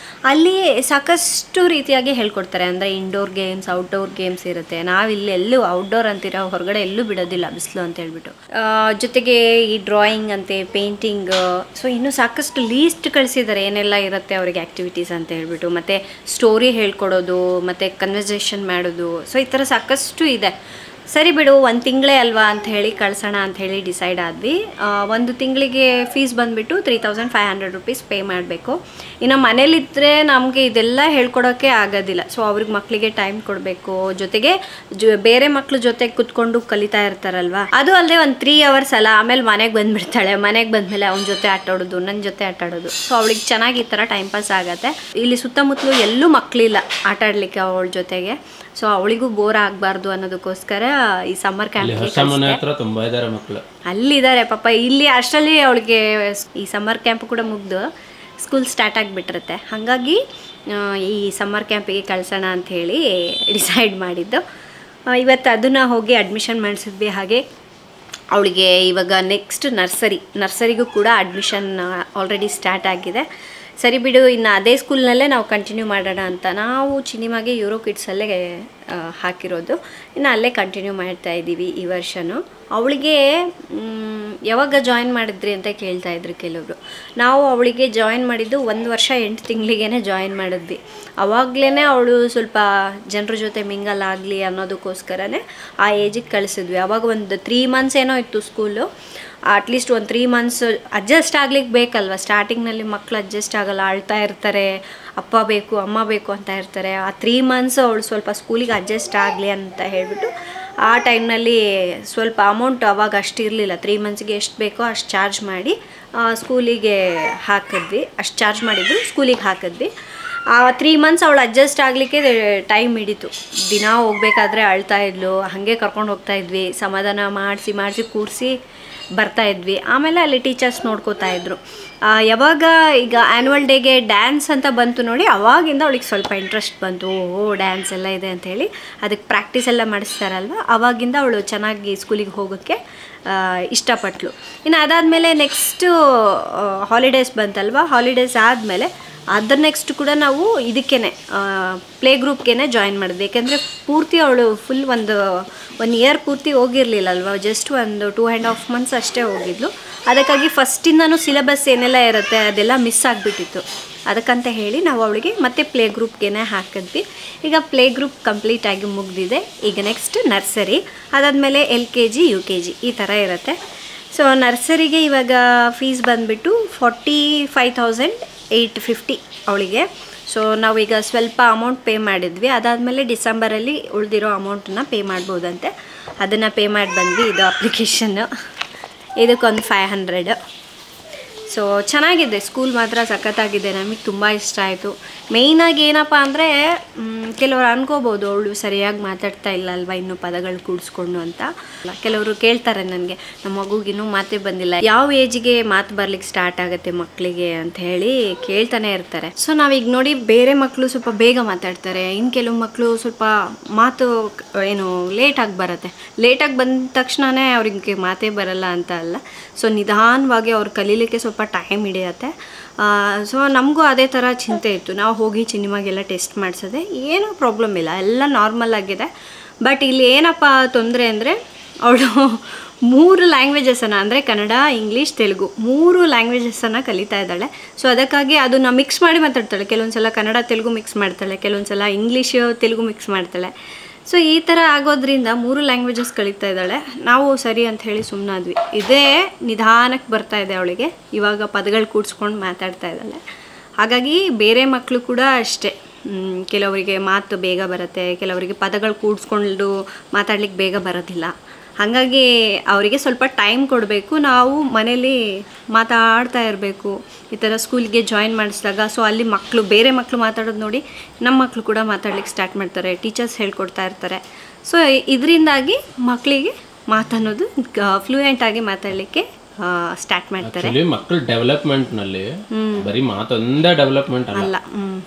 ಅಲ್ಲಿ ಸಾಕಷ್ಟು ರೀತಿಯಾಗಿ ಹೇಳ್ಕೊಡ್ತಾರೆ. ಅಂದರೆ ಇಂಡೋರ್ ಗೇಮ್ಸ್, ಔಟ್ಡೋರ್ ಗೇಮ್ಸ್ ಇರುತ್ತೆ. ನಾವಿಲ್ಲಿ ಎಲ್ಲೂ ಔಟ್ಡೋರ್ ಅಂತೀರ, ಹೊರಗಡೆ ಎಲ್ಲೂ ಬಿಡೋದಿಲ್ಲ ಬಿಸಿಲು ಅಂತ ಹೇಳ್ಬಿಟ್ಟು. ಜೊತೆಗೆ ಈ ಡ್ರಾಯಿಂಗ್ ಅಂತೆ, ಪೇಂಟಿಂಗ್, ಸೊ ಇನ್ನೂ ಸಾಕಷ್ಟು ಲೀಸ್ಟ್ ಕಳಿಸಿದ್ದಾರೆ ಏನೆಲ್ಲ ಇರುತ್ತೆ ಅವರಿಗೆ ಆ್ಯಕ್ಟಿವಿಟೀಸ್ ಅಂತ ಹೇಳ್ಬಿಟ್ಟು. ಮತ್ತು ಸ್ಟೋರಿ ಹೇಳ್ಕೊಡೋದು, ಮತ್ತು ಕನ್ವರ್ಸೇಷನ್ ಮಾಡೋದು. ಸೊ ಈ ಥರ ಸಾಕಷ್ಟು ಇದೆ. ಸರಿ ಬಿಡು, 1 ತಿಂಗಳೇ ಅಲ್ವಾ ಅಂತ ಹೇಳಿ ಕಳ್ಸೋಣ ಅಂತ ಹೇಳಿ ಡಿಸೈಡ್ ಆದ್ವಿ. 1 ತಿಂಗಳಿಗೆ ಫೀಸ್ ಬಂದುಬಿಟ್ಟು 3500 ರೂಪೀಸ್ ಪೇ ಮಾಡಬೇಕು. ಇನ್ನು ಮನೇಲಿದ್ದರೆ ನಮಗೆ ಇದೆಲ್ಲ ಹೇಳ್ಕೊಡೋಕ್ಕೆ ಆಗೋದಿಲ್ಲ. ಸೊ ಅವ್ರಿಗೆ ಮಕ್ಕಳಿಗೆ ಟೈಮ್ ಕೊಡಬೇಕು, ಜೊತೆಗೆ ಬೇರೆ ಮಕ್ಳ ಜೊತೆ ಕುತ್ಕೊಂಡು ಕಲಿತಾ ಇರ್ತಾರಲ್ವ. ಅದು ಅಲ್ಲದೆ ಒಂದು 3 ಅವರ್ಸ್ ಅಲ್ಲ, ಆಮೇಲೆ ಮನೆಗೆ ಬಂದುಬಿಡ್ತಾಳೆ. ಮನೆಗೆ ಬಂದಮೇಲೆ ಅವನ ಜೊತೆ ಆಟಾಡೋದು, ನನ್ನ ಜೊತೆ ಆಟಾಡೋದು. ಸೊ ಅವಳಿಗೆ ಚೆನ್ನಾಗಿ ಈ ಥರ ಟೈಮ್ ಪಾಸ್ ಆಗುತ್ತೆ. ಇಲ್ಲಿ ಸುತ್ತಮುತ್ತಲೂ ಎಲ್ಲೂ ಮಕ್ಕಳಿಲ್ಲ ಆಟಾಡಲಿಕ್ಕೆ ಅವಳ ಜೊತೆಗೆ. ಸೊ ಅವಳಿಗೂ ಬೋರ್ ಆಗಬಾರ್ದು ಅನ್ನೋದಕ್ಕೋಸ್ಕರ ಈ ಸಮ್ಮರ್ ಕ್ಯಾಂಪ್ ಅಲ್ಲಿದ್ದಾರೆ ಪಾಪ. ಇಲ್ಲಿ ಅಷ್ಟರಲ್ಲಿ ಅವಳಿಗೆ ಈ ಸಮ್ಮರ್ ಕ್ಯಾಂಪ್ ಕೂಡ ಮುಗ್ದು ಸ್ಕೂಲ್ ಸ್ಟಾರ್ಟ್ ಆಗಿಬಿಟ್ಟಿರುತ್ತೆ. ಹಾಗಾಗಿ ಈ ಸಮ್ಮರ್ ಕ್ಯಾಂಪಿಗೆ ಕಳ್ಸೋಣ ಅಂಥೇಳಿ ಡಿಸೈಡ್ ಮಾಡಿದ್ದು. ಇವತ್ತು ಅದನ್ನು ಹೋಗಿ ಅಡ್ಮಿಷನ್ ಮಾಡಿಸಿದ್ವಿ. ಹಾಗೆ ಅವಳಿಗೆ ಇವಾಗ ನೆಕ್ಸ್ಟ್ ನರ್ಸರಿಗೂ ಕೂಡ ಅಡ್ಮಿಷನ್ ಆಲ್ರೆಡಿ ಸ್ಟಾರ್ಟ್ ಆಗಿದೆ. ಸರಿ ಬಿಡು, ಇನ್ನು ಅದೇ ಸ್ಕೂಲ್ನಲ್ಲೇ ನಾವು ಕಂಟಿನ್ಯೂ ಮಾಡೋಣ ಅಂತ ನಾವು ಚಿನಿಮಾಗೆ ಯೂರೋ ಕಿಡ್ಸಲ್ಲೇ ಹಾಕಿರೋದು. ಇನ್ನು ಅಲ್ಲೇ ಕಂಟಿನ್ಯೂ ಮಾಡ್ತಾ ಇದ್ದೀವಿ ಈ ವರ್ಷನೂ. ಅವಳಿಗೆ ಯಾವಾಗ ಜಾಯಿನ್ ಮಾಡಿದ್ರಿ ಅಂತ ಕೇಳ್ತಾಯಿದ್ರು ಕೆಲವರು. ನಾವು ಅವಳಿಗೆ ಜಾಯಿನ್ ಮಾಡಿದ್ದು 1 ವರ್ಷ 8 ತಿಂಗಳಿಗೇ ಜಾಯಿನ್ ಮಾಡಿದ್ವಿ. ಆವಾಗಲೇ ಅವಳು ಸ್ವಲ್ಪ ಜನರ ಜೊತೆ ಮಿಂಗಲ್ ಆಗಲಿ ಅನ್ನೋದಕ್ಕೋಸ್ಕರನೇ ಆ ಏಜಿಗೆ ಕಳಿಸಿದ್ವಿ. ಆವಾಗ ಒಂದು 3 ಮಂತ್ಸ್ ಏನೋ ಇತ್ತು ಸ್ಕೂಲು. ಅಟ್ಲೀಸ್ಟ್ ಒಂದು 3 ಮಂತ್ಸ್ ಅಡ್ಜಸ್ಟ್ ಆಗ್ಲಿಕ್ಕೆ ಬೇಕಲ್ವ. ಸ್ಟಾರ್ಟಿಂಗ್ನಲ್ಲಿ ಮಕ್ಕಳು ಅಡ್ಜಸ್ಟ್ ಆಗಲ್ಲ, ಅಳ್ತಾ ಇರ್ತಾರೆ, ಅಪ್ಪ ಬೇಕು ಅಮ್ಮ ಬೇಕು ಅಂತ ಇರ್ತಾರೆ. ಆ 3 ಮಂತ್ಸ್ ಅವಳು ಸ್ವಲ್ಪ ಸ್ಕೂಲಿಗೆ ಅಡ್ಜಸ್ಟ್ ಆಗಲಿ ಅಂತ ಹೇಳಿಬಿಟ್ಟು ಆ ಟೈಮ್ನಲ್ಲಿ ಸ್ವಲ್ಪ ಅಮೌಂಟ್ ಅವಾಗ ಅಷ್ಟು ಇರಲಿಲ್ಲ. 3 ಮಂತ್ಸ್ಗೆ ಎಷ್ಟು ಬೇಕೋ ಅಷ್ಟು ಚಾರ್ಜ್ ಮಾಡಿ ಸ್ಕೂಲಿಗೆ ಹಾಕಿದ್ವಿ. ಅಷ್ಟು ಚಾರ್ಜ್ ಮಾಡಿದ್ರು, ಸ್ಕೂಲಿಗೆ ಹಾಕಿದ್ವಿ. ಆ 3 ಮಂತ್ಸ್ ಅವಳು ಅಡ್ಜಸ್ಟ್ ಆಗಲಿಕ್ಕೆ ಟೈಮ್ ಹಿಡಿತು. ದಿನ ಹೋಗ್ಬೇಕಾದ್ರೆ ಅಳ್ತಾ ಇದ್ಲು, ಹಾಗೆ ಕರ್ಕೊಂಡು ಹೋಗ್ತಾ ಇದ್ವಿ, ಸಮಾಧಾನ ಮಾಡಿಸಿ ಕೂರಿಸಿ ಬರ್ತಾಯಿದ್ವಿ. ಆಮೇಲೆ ಅಲ್ಲಿ ಟೀಚರ್ಸ್ ನೋಡ್ಕೋತಾ ಇದ್ರು. ಯಾವಾಗ ಈಗ ಆ್ಯನ್ಯುವಲ್ ಡೇಗೆ ಡ್ಯಾನ್ಸ್ ಅಂತ ಬಂತು ನೋಡಿ, ಅವಾಗಿಂದ ಅವಳಿಗೆ ಸ್ವಲ್ಪ ಇಂಟ್ರೆಸ್ಟ್ ಬಂತು. ಡ್ಯಾನ್ಸ್ ಎಲ್ಲ ಇದೆ ಅಂಥೇಳಿ ಅದಕ್ಕೆ ಪ್ರಾಕ್ಟೀಸ್ ಎಲ್ಲ ಮಾಡಿಸ್ತಾರಲ್ವ, ಅವಾಗಿಂದ ಅವಳು ಚೆನ್ನಾಗಿ ಸ್ಕೂಲಿಗೆ ಹೋಗೋಕ್ಕೆ ಇಷ್ಟಪಟ್ಲು. ಇನ್ನು ಅದಾದಮೇಲೆ ನೆಕ್ಸ್ಟು ಹಾಲಿಡೇಸ್ ಬಂತಲ್ವ. ಹಾಲಿಡೇಸ್ ಆದಮೇಲೆ ಅದರ ನೆಕ್ಸ್ಟ್ ಕೂಡ ನಾವು ಇದಕ್ಕೇ ಪ್ಲೇ ಗ್ರೂಪ್ಗೆ ಜಾಯಿನ್ ಮಾಡಿದ್ವಿ. ಯಾಕೆಂದರೆ ಪೂರ್ತಿ ಅವಳು ಫುಲ್ ಒಂದು 1 ಇಯರ್ ಪೂರ್ತಿ ಹೋಗಿರಲಿಲ್ಲಲ್ವ, ಜಸ್ಟ್ ಒಂದು 2.5 ಮಂತ್ಸ್ ಅಷ್ಟೇ ಹೋಗಿದ್ಲು. ಅದಕ್ಕಾಗಿ ಫಸ್ಟಿಂದನೂ ಸಿಲೆಬಸ್ ಏನೆಲ್ಲ ಇರುತ್ತೆ ಅದೆಲ್ಲ ಮಿಸ್ ಆಗಿಬಿಟ್ಟಿತ್ತು. ಅದಕ್ಕಂತ ಹೇಳಿ ನಾವು ಅವಳಿಗೆ ಮತ್ತೆ ಪ್ಲೇ ಗ್ರೂಪ್ಗೆ ಹಾಕಿದ್ವಿ. ಈಗ ಪ್ಲೇ ಗ್ರೂಪ್ ಕಂಪ್ಲೀಟಾಗಿ ಮುಗಿದಿದೆ. ಈಗ ನೆಕ್ಸ್ಟ್ ನರ್ಸರಿ, ಅದಾದಮೇಲೆ LKG UKG ಈ ಥರ ಇರುತ್ತೆ. ಸೊ ನರ್ಸರಿಗೆ ಇವಾಗ ಫೀಸ್ ಬಂದುಬಿಟ್ಟು 45,850 ಅವಳಿಗೆ. ಸೊ ನಾವೀಗ ಸ್ವಲ್ಪ ಅಮೌಂಟ್ ಪೇ ಮಾಡಿದ್ವಿ. ಅದಾದಮೇಲೆ ಡಿಸೆಂಬರಲ್ಲಿ ಉಳಿದಿರೋ ಅಮೌಂಟನ್ನು ಪೇ ಮಾಡ್ಬೋದಂತೆ, ಅದನ್ನು ಪೇ ಮಾಡಿ ಬಂದ್ವಿ. ಇದು ಅಪ್ಲಿಕೇಶನ್ನು, ಇದಕ್ಕೊಂದು 500. ಸೊ ಚೆನ್ನಾಗಿದೆ, ಸ್ಕೂಲ್ ಮಾತ್ರ ಸಖತ್ತಾಗಿದೆ, ನಮಗೆ ತುಂಬ ಇಷ್ಟ ಆಯಿತು. ಮೇಯ್ನಾಗಿ ಏನಪ್ಪ ಅಂದರೆ ಕೆಲವರು ಅನ್ಕೋಬೋದು ಅವಳು ಸರಿಯಾಗಿ ಮಾತಾಡ್ತಾ ಇಲ್ಲ ಅಲ್ವಾ ಇನ್ನೂ ಪದಗಳು ಕೂಡಿಸ್ಕೊಂಡು ಅಂತ. ಕೆಲವರು ಕೇಳ್ತಾರೆ ನನಗೆ, ನಮ್ಮ ಮಗುಗಿನ್ನೂ ಮಾತೇ ಬಂದಿಲ್ಲ, ಯಾವ ಏಜಿಗೆ ಮಾತು ಬರ್ಲಿಕ್ಕೆ ಸ್ಟಾರ್ಟ್ ಆಗುತ್ತೆ ಮಕ್ಕಳಿಗೆ ಅಂತ ಹೇಳಿ ಕೇಳ್ತಾನೆ ಇರ್ತಾರೆ. ಸೊ ನಾವೀಗ ನೋಡಿ ಬೇರೆ ಮಕ್ಕಳು ಸ್ವಲ್ಪ ಬೇಗ ಮಾತಾಡ್ತಾರೆ, ಇನ್ನು ಕೆಲವು ಮಕ್ಕಳು ಸ್ವಲ್ಪ ಮಾತು ಏನು ಲೇಟಾಗಿ ಬರುತ್ತೆ. ಲೇಟಾಗಿ ಬಂದ ತಕ್ಷಣವೇ ಅವ್ರಿಗೆ ಮಾತೇ ಬರಲ್ಲ ಅಂತ ಅಲ್ಲ. ಸೊ ನಿಧಾನವಾಗಿ ಅವ್ರು ಕಲೀಲಿಕ್ಕೆ ಸ್ವಲ್ಪ ಟೈಮ್ ಹಿಡಿಯುತ್ತೆ. ಸೊ ನಮಗೂ ಅದೇ ಥರ ಚಿಂತೆ ಇತ್ತು. ನಾವು ಹೋಗಿ ಚಿನಿಮಾಗೆಲ್ಲ ಟೆಸ್ಟ್ ಮಾಡಿಸೋದೆ, ಏನೂ ಪ್ರಾಬ್ಲಮ್ ಇಲ್ಲ, ಎಲ್ಲ ನಾರ್ಮಲ್ ಆಗಿದೆ. ಬಟ್ ಇಲ್ಲಿ ಏನಪ್ಪ ತೊಂದರೆ ಅಂದರೆ ಅವಳು 3 ಲ್ಯಾಂಗ್ವೇಜಸನ್ನು ಅಂದರೆ ಕನ್ನಡ, ಇಂಗ್ಲೀಷ್, ತೆಲುಗು 3 ಲ್ಯಾಂಗ್ವೇಜಸನ್ನು ಕಲಿತಾ ಇದ್ದಾಳೆ. ಸೊ ಅದಕ್ಕಾಗಿ ಅದನ್ನು ಮಿಕ್ಸ್ ಮಾಡಿ ಮಾತಾಡ್ತಾಳೆ. ಕೆಲವೊಂದು ಸಲ ಕನ್ನಡ ತೆಲುಗು ಮಿಕ್ಸ್ ಮಾಡ್ತಾಳೆ, ಕೆಲವೊಂದು ಸಲ ಇಂಗ್ಲೀಷ್ ತೆಲುಗು ಮಿಕ್ಸ್ ಮಾಡ್ತಾಳೆ. ಸೊ ಈ ಥರ ಆಗೋದ್ರಿಂದ 3 ಲ್ಯಾಂಗ್ವೇಜಸ್ ಕಲಿತಾ ಇದ್ದಾಳೆ. ನಾವು ಸರಿ ಅಂತ ಹೇಳಿ ಸುಮ್ಮನಾದ್ವಿ. ಇದೇ ನಿಧಾನಕ್ಕೆ ಬರ್ತಾ ಇದೆ ಅವಳಿಗೆ, ಇವಾಗ ಪದಗಳು ಕೂಡಿಸ್ಕೊಂಡು ಮಾತಾಡ್ತಾ ಇದ್ದಾಳೆ. ಹಾಗಾಗಿ ಬೇರೆ ಮಕ್ಕಳು ಕೂಡ ಅಷ್ಟೇ, ಕೆಲವರಿಗೆ ಮಾತು ಬೇಗ ಬರುತ್ತೆ, ಕೆಲವರಿಗೆ ಪದಗಳು ಕೂಡಿಸ್ಕೊಂಡು ಮಾತಾಡ್ಲಿಕ್ಕೆ ಬೇಗ ಬರೋದಿಲ್ಲ. ಹಾಗಾಗಿ ಅವರಿಗೆ ಸ್ವಲ್ಪ ಟೈಮ್ ಕೊಡಬೇಕು, ನಾವು ಮನೇಲಿ ಮಾತಾಡ್ತಾ ಇರಬೇಕು. ಈ ಥರ ಸ್ಕೂಲ್ಗೆ ಜಾಯಿನ್ ಮಾಡಿಸಿದಾಗ ಸೊ ಅಲ್ಲಿ ಬೇರೆ ಮಕ್ಕಳು ಮಾತಾಡೋದು ನೋಡಿ ನಮ್ಮ ಮಕ್ಕಳು ಕೂಡ ಮಾತಾಡ್ಲಿಕ್ಕೆ ಸ್ಟಾರ್ಟ್ ಮಾಡ್ತಾರೆ, ಟೀಚರ್ಸ್ ಹೇಳ್ಕೊಡ್ತಾ ಇರ್ತಾರೆ. ಸೊ ಇದರಿಂದಾಗಿ ಮಕ್ಕಳಿಗೆ ಮಾತನ್ನೋದು ಫ್ಲೂಯೆಂಟಾಗಿ ಮಾತಾಡಲಿಕ್ಕೆ ಸ್ಟಾರ್ಟ್ ಮಾಡ್ತಾರೆ. ಮಕ್ಕಳ ಡೆವಲಪ್ಮೆಂಟ್ ನಲ್ಲಿ ಬರೀ ಮಾತೊಂದೇ ಡೆವಲಪ್ಮೆಂಟ್ ಅಲ್ಲ,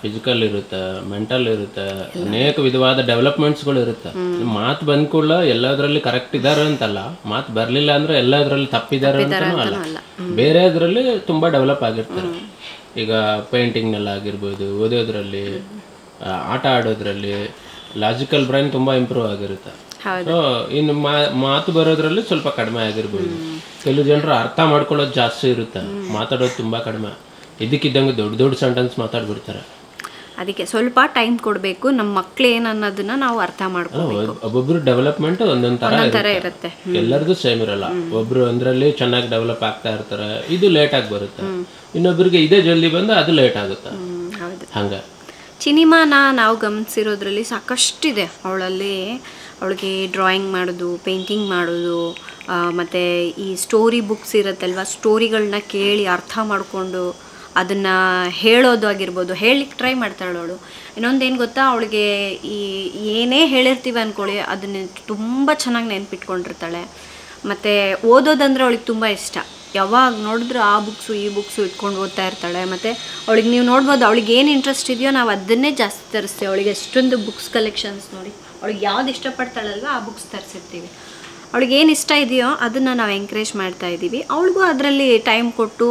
ಫಿಸಿಕಲ್ ಇರುತ್ತೆ, ಮೆಂಟಲ್ ಇರುತ್ತೆ, ಅನೇಕ ವಿಧವಾದ ಡೆವಲಪ್ಮೆಂಟ್ಸ್ ಗಳು ಇರುತ್ತೆ. ಮಾತು ಬಂದ್ ಕೂಡ ಎಲ್ಲದ್ರಲ್ಲಿ ಕರೆಕ್ಟ್ ಇದಾರೆ ಅಂತಲ್ಲ, ಮಾತು ಬರ್ಲಿಲ್ಲ ಅಂದ್ರೆ ಎಲ್ಲದ್ರಲ್ಲಿ ತಪ್ಪಿದಾರೆ ಅಂತಾನೂ ಅಲ್ಲ, ಬೇರೆ ಅದ್ರಲ್ಲಿ ತುಂಬಾ ಡೆವಲಪ್ ಆಗಿರ್ತಾರೆ. ಈಗ ಪೇಂಟಿಂಗ್ ನಲ್ಲಿ ಆಗಿರ್ಬೋದು, ಓದೋದ್ರಲ್ಲಿ, ಆಟ ಆಡೋದ್ರಲ್ಲಿ ಲಾಜಿಕಲ್ ಬ್ರೈನ್ ತುಂಬಾ ಇಂಪ್ರೂವ್ ಆಗಿರುತ್ತೆ. ಸೊ ಇನ್ನು ಮಾತು ಬರೋದ್ರಲ್ಲಿ ಸ್ವಲ್ಪ ಕಡಿಮೆ ಆಗಿರ್ಬೋದು. ಕೆಲವು ಜನರು ಅರ್ಥ ಮಾಡ್ಕೊಳ್ಳೋದು ಜಾಸ್ತಿ ಇರುತ್ತೆ, ಮಾತಾಡೋದು ತುಂಬಾ ಕಡಿಮೆ. ಇದಕ್ಕಿದ್ದಂಗೆ ದೊಡ್ಡ ದೊಡ್ಡ ಸೆಂಟೆನ್ಸ್ ಮಾತಾಡ್ಬಿಡ್ತಾರೆ. ಅದಕ್ಕೆ ಸ್ವಲ್ಪ ಟೈಮ್ ಕೊಡಬೇಕು, ನಮ್ಮ ಮಕ್ಳು ಏನನ್ನೋದನ್ನ ನಾವು ಅರ್ಥ ಮಾಡ್ಕೋಬೇಕು. ಒಬ್ಬೊಬ್ರು ಡೆವಲಪ್ಮೆಂಟ್ ಒಂದೊಂದ್ ತರ ಇರುತ್ತೆ, ಎಲ್ಲರದು ಸೇಮ್ ಇರಲ್ಲ. ಒಬ್ರು ಅಂದ್ರಲ್ಲಿ ಚೆನ್ನಾಗಿ ಡೆವಲಪ್ ಆಗ್ತಾ ಇರ್ತಾರೆ, ಇದು ಲೇಟ್ ಆಗಿ ಬರುತ್ತೆ. ಇನ್ನೊಬ್ರಿಗೆ ಇದೇ ಜಲ್ದಿ ಬಂದು ಅದು ಲೇಟ್ ಆಗುತ್ತೆ. ಹಂಗ ಚಿನಿಮಾನ ನಾವು ಗಮನಿಸಿರೋದ್ರಲ್ಲಿ ಸಾಕಷ್ಟಿದೆ ಅವಳಲ್ಲಿ. ಅವಳಿಗೆ ಡ್ರಾಯಿಂಗ್ ಮಾಡೋದು, ಪೇಂಟಿಂಗ್ ಮಾಡೋದು, ಮತ್ತು ಈ ಸ್ಟೋರಿ ಬುಕ್ಸ್ ಇರುತ್ತಲ್ವ, ಸ್ಟೋರಿಗಳನ್ನ ಕೇಳಿ ಅರ್ಥ ಮಾಡಿಕೊಂಡು ಅದನ್ನು ಹೇಳೋದು ಆಗಿರ್ಬೋದು, ಹೇಳಲಿಕ್ಕೆ ಟ್ರೈ ಮಾಡ್ತಾಳೆ ಅವಳು. ಇನ್ನೊಂದೇನು ಗೊತ್ತಾ, ಅವಳಿಗೆ ಏನೇ ಹೇಳಿರ್ತೀವಿ ಅಂದ್ಕೊಳ್ಳಿ ಅದನ್ನ ತುಂಬ ಚೆನ್ನಾಗಿ ನೆನ್ಪಿಟ್ಕೊಂಡಿರ್ತಾಳೆ. ಮತ್ತು ಓದೋದಂದರೆ ಅವಳಿಗೆ ತುಂಬ ಇಷ್ಟ. ಯಾವಾಗ ನೋಡಿದ್ರು ಆ ಬುಕ್ಸು ಈ ಬುಕ್ಸು ಇಟ್ಕೊಂಡು ಓದ್ತಾ ಇರ್ತಾಳೆ. ಮತ್ತು ಅವಳಿಗೆ ನೀವು ನೋಡ್ಬೋದು, ಅವಳಿಗೆ ಏನು ಇಂಟ್ರೆಸ್ಟ್ ಇದೆಯೋ ನಾವು ಅದನ್ನೇ ಜಾಸ್ತಿ ತರಿಸ್ತೀವಿ. ಅವಳಿಗೆ ಎಷ್ಟೊಂದು ಬುಕ್ಸ್ ಕಲೆಕ್ಷನ್ಸ್ ನೋಡಿ, ಅವಳಿಗೆ ಯಾವ್ದು ಇಷ್ಟಪಡ್ತಾಳಲ್ವ ಆ ಬುಕ್ಸ್ ತರಿಸಿರ್ತೀವಿ. ಅವಳಿಗೆ ಏನು ಇಷ್ಟ ಇದೆಯೋ ಅದನ್ನು ನಾವು ಎಂಕರೇಜ್ ಮಾಡ್ತಾಯಿದ್ದೀವಿ. ಅವಳಿಗೂ ಅದರಲ್ಲಿ ಟೈಮ್ ಕೊಟ್ಟು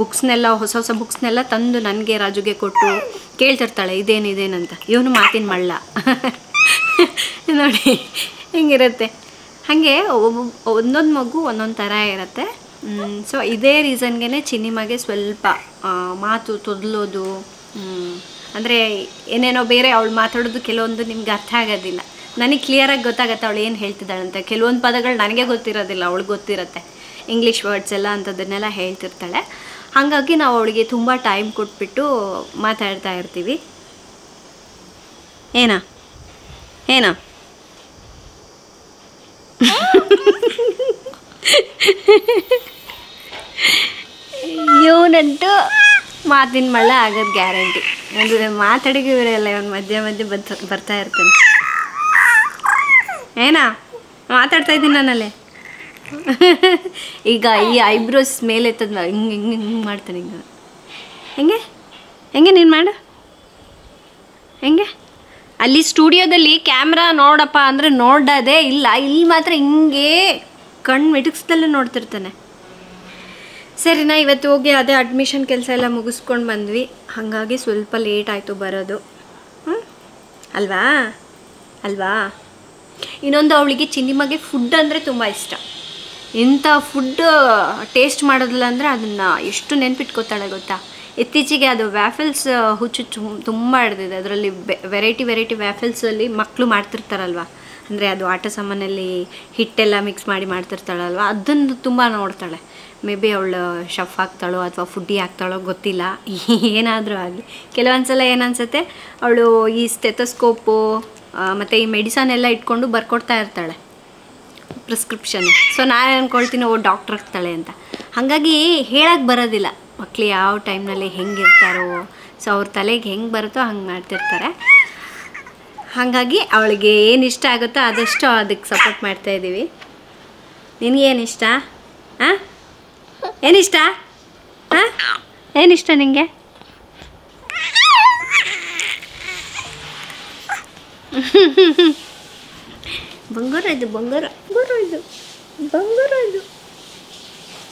ಬುಕ್ಸ್ನೆಲ್ಲ, ಹೊಸ ಹೊಸ ಬುಕ್ಸ್ನೆಲ್ಲ ತಂದು ನನಗೆ, ರಾಜುಗೆ ಕೊಟ್ಟು ಕೇಳ್ತಿರ್ತಾಳೆ ಇದೇನಂತ. ಇವನು ಮಾತಿನ ಮಳ್ಳ ನೋಡಿ ಹಿಂಗಿರುತ್ತೆ. ಹಾಗೆ ಒಂದೊಂದು ಮಗು ಒಂದೊಂದು ಥರ ಇರುತ್ತೆ. ಸೊ ಇದೇ ರೀಸನ್ಗೆ ಚಿನ್ನಿಮಗೆ ಸ್ವಲ್ಪ ಮಾತು ತೊದಲೋದು, ಅಂದರೆ ಏನೇನೋ ಬೇರೆ ಅವಳು ಮಾತಾಡೋದು ಕೆಲವೊಂದು ನಿಮ್ಗೆ ಅರ್ಥ ಆಗೋದಿಲ್ಲ. ನನಗೆ ಕ್ಲಿಯರಾಗಿ ಗೊತ್ತಾಗತ್ತೆ ಅವಳು ಏನು ಹೇಳ್ತಿದ್ದಾಳಂತೆ. ಕೆಲವೊಂದು ಪದಗಳು ನನಗೆ ಗೊತ್ತಿರೋದಿಲ್ಲ, ಅವಳಿಗೆ ಗೊತ್ತಿರುತ್ತೆ. ಇಂಗ್ಲೀಷ್ ವರ್ಡ್ಸ್ ಎಲ್ಲ ಅಂಥದ್ದನ್ನೆಲ್ಲ ಹೇಳ್ತಿರ್ತಾಳೆ. ಹಾಗಾಗಿ ನಾವು ಅವಳಿಗೆ ತುಂಬ ಟೈಮ್ ಕೊಟ್ಬಿಟ್ಟು ಮಾತಾಡ್ತಾ ಇರ್ತೀವಿ. ಏನಾ ಇವನಂತೂ ಮಾತಿನ ಮಳ್ಳ ಆಗೋದು ಗ್ಯಾರಂಟಿ. ಒಂದು ಮಾತಾಡಿಗೆ ಇರಲ್ಲ, ಇವನು ಮಧ್ಯೆ ಬರ್ತಾ ಇರ್ತಾನೆ. ಏನಾ ಮಾತಾಡ್ತಾ ಇದ್ದೀನಿ ನಾನಲ್ಲೇ. ಈಗ ಈ ಐಬ್ರೋಸ್ ಮೇಲೆ ಎತ್ತದ ಹಿಂಗೆ ಮಾಡ್ತಾನೆ. ಹೆಂಗೆ ನೀನು ಮಾಡು, ಹೆಂಗೆ ಅಲ್ಲಿ ಸ್ಟುಡಿಯೋದಲ್ಲಿ ಕ್ಯಾಮ್ರಾ ನೋಡಪ್ಪ ಅಂದರೆ ನೋಡೋದೇ ಇಲ್ಲ, ಇಲ್ಲಿ ಮಾತ್ರ ಹಿಂಗೆ ಕಣ್ಣು ಮಿಟುಕ್ಸ್ದಲ್ಲೇ ನೋಡ್ತಿರ್ತಾನೆ. ಸರಿನಾ, ಇವತ್ತು ಹೋಗಿ ಅದೇ ಅಡ್ಮಿಷನ್ ಕೆಲಸ ಎಲ್ಲ ಮುಗಿಸ್ಕೊಂಡು ಬಂದ್ವಿ. ಹಾಗಾಗಿ ಸ್ವಲ್ಪ ಲೇಟ್ ಆಯಿತು ಬರೋದು. ಅಲ್ವಾ. ಇನ್ನೊಂದು, ಅವಳಿಗೆ ಚಿನ್ನಿಮಗೆ ಫುಡ್ ಅಂದರೆ ತುಂಬ ಇಷ್ಟ. ಇಂಥ ಫುಡ್ ಟೇಸ್ಟ್ ಮಾಡೋದಿಲ್ಲ ಅಂದರೆ ಅದನ್ನು ಎಷ್ಟು ನೆನ್ಪಿಟ್ಕೋತಾಳೆ ಗೊತ್ತಾ. ಇತ್ತೀಚೆಗೆ ಅದು ವ್ಯಾಫಲ್ಸ್ ಹುಚ್ಚು ತುಂಬ ಹಿಡ್ದಿದೆ. ಅದರಲ್ಲಿ ವೆರೈಟಿ ವ್ಯಾಫಲ್ಸಲ್ಲಿ ಮಕ್ಕಳು ಮಾಡ್ತಿರ್ತಾರಲ್ವ, ಅಂದರೆ ಅದು ಆಟ ಸಾಮಾನಲ್ಲಿ ಹಿಟ್ಟೆಲ್ಲ ಮಿಕ್ಸ್ ಮಾಡಿ ಮಾಡ್ತಿರ್ತಾಳಲ್ವ, ಅದನ್ನು ತುಂಬ ನೋಡ್ತಾಳೆ. ಮೇ ಬಿ ಅವಳು ಶಫ್ ಆಗ್ತಾಳೋ ಅಥವಾ ಫುಡ್ಡಿ ಆಗ್ತಾಳೋ ಗೊತ್ತಿಲ್ಲ, ಏನಾದರೂ ಆಗಲಿ. ಕೆಲವೊಂದು ಸಲ ಏನನ್ಸುತ್ತೆ, ಅವಳು ಈ ಸ್ಟೆಥೋಸ್ಕೋಪು ಮತ್ತು ಈ ಮೆಡಿಸನ್ ಎಲ್ಲ ಇಟ್ಕೊಂಡು ಬರ್ಕೊಡ್ತಾ ಇರ್ತಾಳೆ ಪ್ರಿಸ್ಕ್ರಿಪ್ಷನ್. ಸೊ ನಾನು ಅಂದ್ಕೊಳ್ತೀನಿ ಡಾಕ್ಟ್ರ್ ಆಗ್ತಾಳೆ ಅಂತ. ಹಾಗಾಗಿ ಹೇಳಕ್ಕೆ ಬರೋದಿಲ್ಲ ಮಕ್ಕಳು ಯಾವ ಟೈಮ್ನಲ್ಲಿ ಹೆಂಗಿರ್ತಾರೋ. ಸೊ ಅವ್ರ ತಲೆಗೆ ಹೆಂಗೆ ಬರುತ್ತೋ ಹಂಗೆ ಮಾಡ್ತಿರ್ತಾರೆ. ಹಾಗಾಗಿ ಅವಳಿಗೆ ಏನು ಇಷ್ಟ ಆಗುತ್ತೋ ಆದಷ್ಟು ಅದಕ್ಕೆ ಸಪೋರ್ಟ್ ಮಾಡ್ತಾಯಿದ್ದೀವಿ. ನಿನಗೇನಿಷ್ಟ? ಏನಿಷ್ಟ? ಏನಿಷ್ಟ ನಿನಗೆ? ಬಂಗಾರ ಇದು, ಬಂಗಾರ ಇದು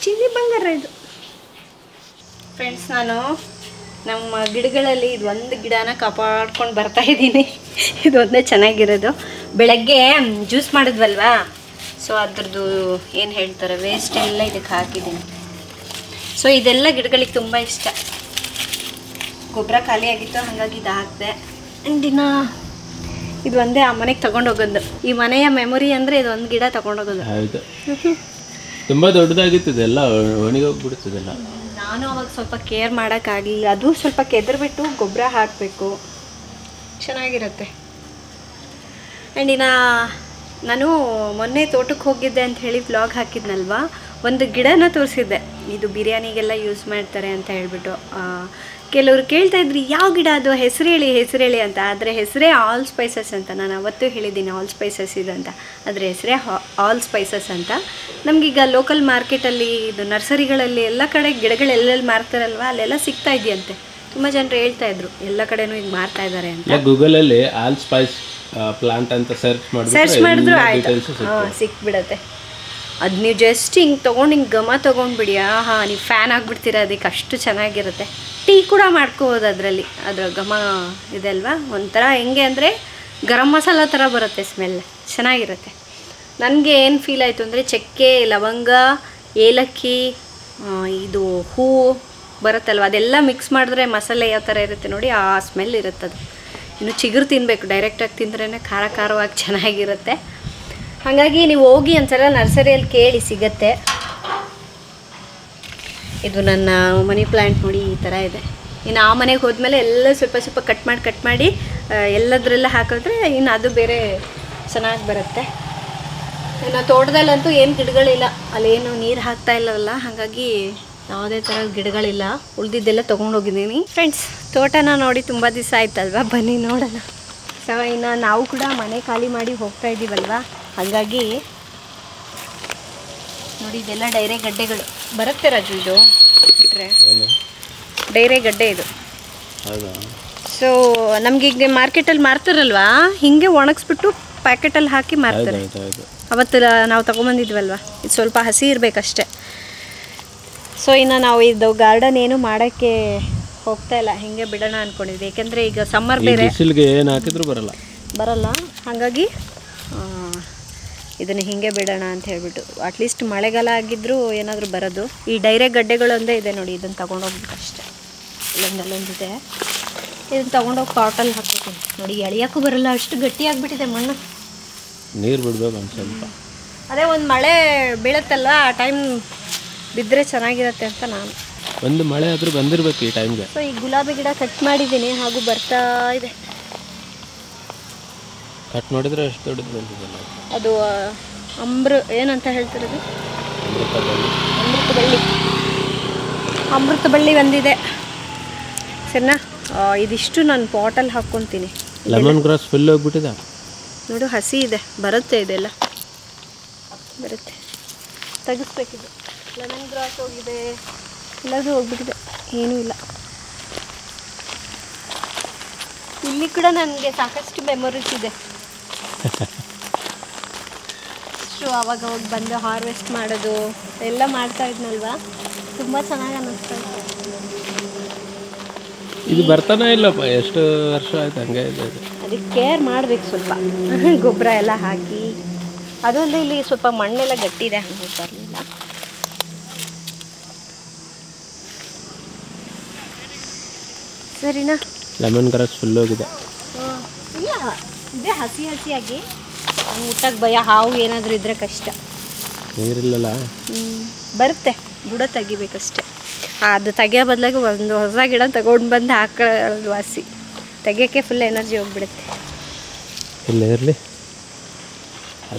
ಚಿನ್ನಿ ಬಂಗಾರ ಇದು. ಫ್ರೆಂಡ್ಸ್, ನಾನು ನಮ್ಮ ಗಿಡಗಳಲ್ಲಿ ಇದು ಒಂದು ಗಿಡನ ಕಾಪಾಡ್ಕೊಂಡು ಬರ್ತಾಯಿದ್ದೀನಿ. ಇದು ಒಂದೇ ಚೆನ್ನಾಗಿರೋದು. ಬೆಳಗ್ಗೆ ಜ್ಯೂಸ್ ಮಾಡಿದ್ವಲ್ವಾ, ಸೊ ಅದ್ರದ್ದು ಏನು ಹೇಳ್ತಾರೆ ವೇಸ್ಟ್ ಎಲ್ಲ ಇದಕ್ಕೆ ಹಾಕಿದ್ದೀನಿ. ಸೊ ಇದೆಲ್ಲ ಗಿಡಗಳಿಗೆ ತುಂಬ ಇಷ್ಟ. ಗೊಬ್ಬರ ಖಾಲಿ ಆಗಿತ್ತು, ಹಾಗಾಗಿ ಇದು ಹಾಕಿದೆ. ದಿನ ಇದು ಒಂದೇ ಆ ಮನೆಗೆ ತಗೊಂಡೋಗೋದು. ಈ ಮನೆಯ ಮೆಮೊರಿ ಅಂದರೆ ಇದು ಒಂದು ಗಿಡ ತಗೊಂಡೋಗೋದು. ಹೌದು, ತುಂಬ ದೊಡ್ಡದಾಗಿತ್ತು, ಎಲ್ಲ ಒಣಗೋಗ್ಬಿಡ್ತದಲ್ಲ. ನಾನು ನಾನು ಅವಾಗ ಸ್ವಲ್ಪ ಕೇರ್ ಮಾಡೋಕ್ಕಾಗಲಿಲ್ಲ. ಅದು ಸ್ವಲ್ಪ ಕೆದರ್ಬಿಟ್ಟು ಗೊಬ್ಬರ ಹಾಕಬೇಕು, ಚೆನ್ನಾಗಿರುತ್ತೆ. ಆ್ಯಂಡ್ ಇನ್ನು ನಾನು ಮೊನ್ನೆ ತೋಟಕ್ಕೆ ಹೋಗಿದ್ದೆ ಅಂತ ಹೇಳಿ ವ್ಲಾಗ್ ಹಾಕಿದ್ನಲ್ವ, ಒಂದು ಗಿಡನ ತೋರಿಸಿದ್ದೆ, ಇದು ಬಿರಿಯಾನಿಗೆಲ್ಲ ಯೂಸ್ ಮಾಡ್ತಾರೆ ಅಂತ ಹೇಳ್ಬಿಟ್ಟು. ಕೆಲವರು ಕೇಳ್ತಾ ಇದ್ರಿ ಯಾವ ಗಿಡ ಅದು, ಹೆಸರು ಹೇಳಿ ಅಂತ. ಆದರೆ ಹೆಸರೇ ಆಲ್ ಸ್ಪೈಸಸ್ ಅಂತ. ನಾನು ಅವತ್ತೂ ಹೇಳಿದ್ದೀನಿ ಆಲ್ ಸ್ಪೈಸಸ್ ಇದು ಅಂತ. ಅದರ ಹೆಸರೇ ಆಲ್ ಸ್ಪೈಸಸ್ ಅಂತ. ನಮಗೀಗ ಲೋಕಲ್ ಮಾರ್ಕೆಟಲ್ಲಿ, ಇದು ನರ್ಸರಿಗಳಲ್ಲಿ ಎಲ್ಲ ಕಡೆ ಗಿಡಗಳು ಎಲ್ಲೆಲ್ಲಿ ಮಾರ್ತಾರಲ್ವ ಅಲ್ಲೆಲ್ಲ ಸಿಗ್ತಾ ಇದೆಯಂತೆ. ತುಂಬ ಜನರು ಹೇಳ್ತಾ ಇದ್ರು ಎಲ್ಲ ಕಡೆನೂ ಈಗ ಮಾರ್ತಾ ಇದ್ದಾರೆ ಅಂತ. ಗೂಗಲಲ್ಲಿ ಆಲ್ ಸ್ಪೈಸ್ ಪ್ಲಾಂಟ್ ಅಂತ ಸರ್ಚ್ ಮಾಡಿದ್ರು ಆಯ್ತು, ಸಿಕ್ಬಿಡತ್ತೆ. ಅದು ನೀವು ಜಸ್ಟ್ ಹಿಂಗೆ ತೊಗೊಂಡು ಹಿಂಗೆ ಘಮ ತೊಗೊಂಡ್ಬಿಡಿ, ನೀವು ಫ್ಯಾನ್ ಆಗಿಬಿಡ್ತೀರ ಅದಕ್ಕೆ, ಅಷ್ಟು ಚೆನ್ನಾಗಿರುತ್ತೆ. ಟೀ ಕೂಡ ಮಾಡ್ಕೋಬೋದು ಅದರಲ್ಲಿ, ಅದರ ಘಮ ಇದೆ ಅಲ್ವಾ, ಒಂಥರ ಹೆಂಗೆ ಅಂದರೆ ಗರಂ ಮಸಾಲ ಥರ ಬರುತ್ತೆ ಸ್ಮೆಲ್, ಚೆನ್ನಾಗಿರುತ್ತೆ. ನನಗೆ ಏನು ಫೀಲ್ ಆಯಿತು ಅಂದರೆ ಚಕ್ಕೆ, ಲವಂಗ, ಏಲಕ್ಕಿ, ಇದು ಹೂವು ಬರುತ್ತಲ್ವ ಅದೆಲ್ಲ ಮಿಕ್ಸ್ ಮಾಡಿದ್ರೆ ಮಸಾಲೆ ಯಾವ ಥರ ಇರುತ್ತೆ ನೋಡಿ, ಆ ಸ್ಮೆಲ್ ಇರುತ್ತದು. ಇನ್ನು ಚಿಗುರು ತಿನ್ನಬೇಕು, ಡೈರೆಕ್ಟಾಗಿ ತಿಂದ್ರೇ ಖಾರ ಖಾರವಾಗಿ ಚೆನ್ನಾಗಿರುತ್ತೆ. ಹಾಗಾಗಿ ನೀವು ಹೋಗಿ ಒಂದ್ಸಲ ನರ್ಸರಿಯಲ್ಲಿ ಕೇಳಿ, ಸಿಗತ್ತೆ. ಇದು ನನ್ನ ಮನಿ ಪ್ಲ್ಯಾಂಟ್ ನೋಡಿ, ಈ ಥರ ಇದೆ. ಇನ್ನು ಆ ಮನೆಗೆ ಹೋದ್ಮೇಲೆ ಎಲ್ಲ ಸ್ವಲ್ಪ ಕಟ್ ಮಾಡಿ ಎಲ್ಲದರೆಲ್ಲ ಹಾಕಿದ್ರೆ ಇನ್ನು ಅದು ಬೇರೆ ಚೆನ್ನಾಗಿ ಬರುತ್ತೆ. ಇನ್ನು ತೋಟದಲ್ಲಂತೂ ಏನು ಗಿಡಗಳಿಲ್ಲ, ಅಲ್ಲೇನು ನೀರು ಹಾಕ್ತಾ ಇಲ್ಲವಲ್ಲ, ಹಾಗಾಗಿ ಯಾವುದೇ ಥರ ಗಿಡಗಳಿಲ್ಲ. ಉಳಿದಿದ್ದೆಲ್ಲ ತೊಗೊಂಡೋಗಿದ್ದೀನಿ. ಫ್ರೆಂಡ್ಸ್, ತೋಟನ ನೋಡಿ ತುಂಬ ದಿವಸ ಆಯ್ತಲ್ವ, ಬನ್ನಿ ನೋಡೋಣ. ಸೊ ಇನ್ನು ನಾವು ಕೂಡ ಮನೆ ಖಾಲಿ ಮಾಡಿ ಹೋಗ್ತಾ ಇದ್ದೀವಲ್ವ, ಹಾಗಾಗಿ ನೋಡಿ ಇದೆಲ್ಲ ಡೈರೆ ಗಡ್ಡೆಗಳು ಬರುತ್ತೆ ರಾಜು. ಇದು ಬಿಟ್ಟರೆ ಡೈರೆ ಗಡ್ಡೆ ಇದು. ಸೊ ನಮಗೀಗ ಮಾರ್ಕೆಟಲ್ಲಿ ಮಾರ್ತಾರಲ್ವ, ಹೀಗೆ ಒಣಗಿಸ್ಬಿಟ್ಟು ಪ್ಯಾಕೆಟಲ್ಲಿ ಹಾಕಿ ಮಾರ್ತಾರೆ. ಅವತ್ತು ನಾವು ತೊಗೊಂಬಂದಿದ್ವಲ್ವ, ಇದು ಸ್ವಲ್ಪ ಹಸಿ ಇರಬೇಕಷ್ಟೆ. ಸೊ ಇನ್ನು ನಾವು ಇದು ಗಾರ್ಡನ್ ಏನು ಮಾಡೋಕ್ಕೆ ಹೋಗ್ತಾ ಇಲ್ಲ, ಹಿಂಗೆ ಬಿಡೋಣ ಅಂದ್ಕೊಂಡಿದ್ವಿ. ಏಕೆಂದರೆ ಈಗ ಸಮ್ಮರ್ ಬೇರೆ, ಏನು ಹಾಕಿದ್ರು ಬರಲ್ಲ. ಹಾಗಾಗಿ ಇದನ್ನು ಹೀಗೆ ಬಿಡೋಣ ಅಂತ ಹೇಳ್ಬಿಟ್ಟು. ಅಟ್ಲೀಸ್ಟ್ ಮಳೆಗಾಲ ಆಗಿದ್ದರೂ ಏನಾದರೂ ಬರೋದು. ಈ ಡೈರೆ ಗಡ್ಡೆಗಳೊಂದೇ ಇದೆ ನೋಡಿ, ಇದನ್ನು ತೊಗೊಂಡೋಗ್ಬೇಕು ಅಷ್ಟೇ. ಇಲ್ಲೊಂದಲ್ಲೊಂದಿದೆ, ಇದನ್ನು ತೊಗೊಂಡೋಗಿ ಪಾಟಲ್ಲಿ ಹಾಕ್ತೀನಿ ನೋಡಿ. ಎಳೆಯೋಕ್ಕೂ ಬರಲ್ಲ, ಅಷ್ಟು ಗಟ್ಟಿಯಾಗಿಬಿಟ್ಟಿದೆ ಮಣ್ಣು. ನೀರು ಬಿಡಬೇಕು ಒಂದು ಸ್ವಲ್ಪ. ಅದೇ ಒಂದು ಮಳೆ ಬೀಳುತ್ತಲ್ವ, ಆ ಟೈಮ್ ಬಿದ್ದರೆ ಚೆನ್ನಾಗಿರುತ್ತೆ ಅಂತ ನಾನು. ಒಂದು ಮಳೆ ಆದರೂ ಬಂದಿರಬೇಕು ಈ ಟೈಮ್ಗೆ. ಸೊ ಈ ಗುಲಾಬಿ ಗಿಡ ಕಟ್ ಮಾಡಿದ್ದೀನಿ, ಹಾಗೂ ಬರ್ತಾ ಇದೆ. ಕಟ್ ಮಾಡಿದ್ರೆ ಎಷ್ಟು ದೊಡ್ಡದು ಬಂದಿದೆ. ಅದು ಏನಂತ ಹೇಳ್ತಿರೋದು, ಅಮೃತ ಬಳ್ಳಿ ಬಂದಿದೆ. ಸರಿನಾ, ಇದಿಷ್ಟು ನಾನು ಪಾಟಲ್ಲಿ ಹಾಕ್ಕೊತೀನಿ. ಲೆಮನ್ ಗ್ರಾಸ್ ಫುಲ್ ಹೋಗ್ಬಿಟ್ಟಿದೆ ನೋಡು, ಹಸಿ ಇದೆ, ಬರುತ್ತೆ, ಇದೆಲ್ಲ ಬರುತ್ತೆ. ತೆಗಿಸ್ಬೇಕಿದೆ. ಲೆಮನ್ ಗ್ರಾಸ್ ಹೋಗಿದೆ, ಎಲ್ಲದೂ ಹೋಗ್ಬಿಟ್ಟಿದೆ, ಏನೂ ಇಲ್ಲ. ಇಲ್ಲಿ ಕೂಡ ನನಗೆ ಸಾಕಷ್ಟು ಮೆಮೊರೀಸ್ ಇದೆ. ಅವಾಗ ಹೋಗಿ ಬಂದು ಹಾರ್ವೆಸ್ಟ್ ಮಾಡೋದು ಎಲ್ಲ ಮಾಡ್ತಾ ಇದ್ನಲ್ವಾ, ತುಂಬ ಚೆನ್ನಾಗಿ ಅನ್ನಿಸ್ತಾ ಇತ್ತು. ಇದು ಬರ್ತಾನೆ ಇಲ್ಲಪ್ಪ, ಎಷ್ಟು ವರ್ಷ ಆಯ್ತು ಹಂಗೆ ಇದೆ. ಅದಕ್ಕೆ ಕೇರ್ ಮಾಡಬೇಕು ಸ್ವಲ್ಪ, ಗೊಬ್ಬರ ಎಲ್ಲ ಹಾಕಿ. ಅದೊಂದು ಇಲ್ಲಿ ಸ್ವಲ್ಪ ಮಣ್ಣೆಲ್ಲ ಗಟ್ಟಿದೆ, ಹಂಗೆ ಬರಲಿಲ್ಲ. ಸರಿನಾ, ಲೆಮನ್ ಗ್ರಾಸ್ ಫುಲ್ ಹೋಗಿದೆ. ಇಲ್ಲ, ಇದೇ ಹಸಿಯಾಗಿ ಊಟಕ್ಕೆ ಭಯ, ಹಾವು ಏನಾದರೂ ಇದ್ರೆ ಕಷ್ಟ. ನೀರಿಲ್ಲಲ್ಲ, ಬರುತ್ತೆ, ಬುಡ ತೆಗಿಬೇಕಷ್ಟೆ. ಅದು ತೆಗಿಯೋ ಬದಲಾಗಿ ಒಂದು ಹೊಸ ಗಿಡ ತಗೊಂಡು ಬಂದು ಹಾಕೊಳ್ಳೋದು ವಾಸಿ. ತೆಗಿಯೋಕ್ಕೆ ಫುಲ್ ಎನರ್ಜಿ ಹೋಗ್ಬಿಡುತ್ತೆ. ಇರಲಿ.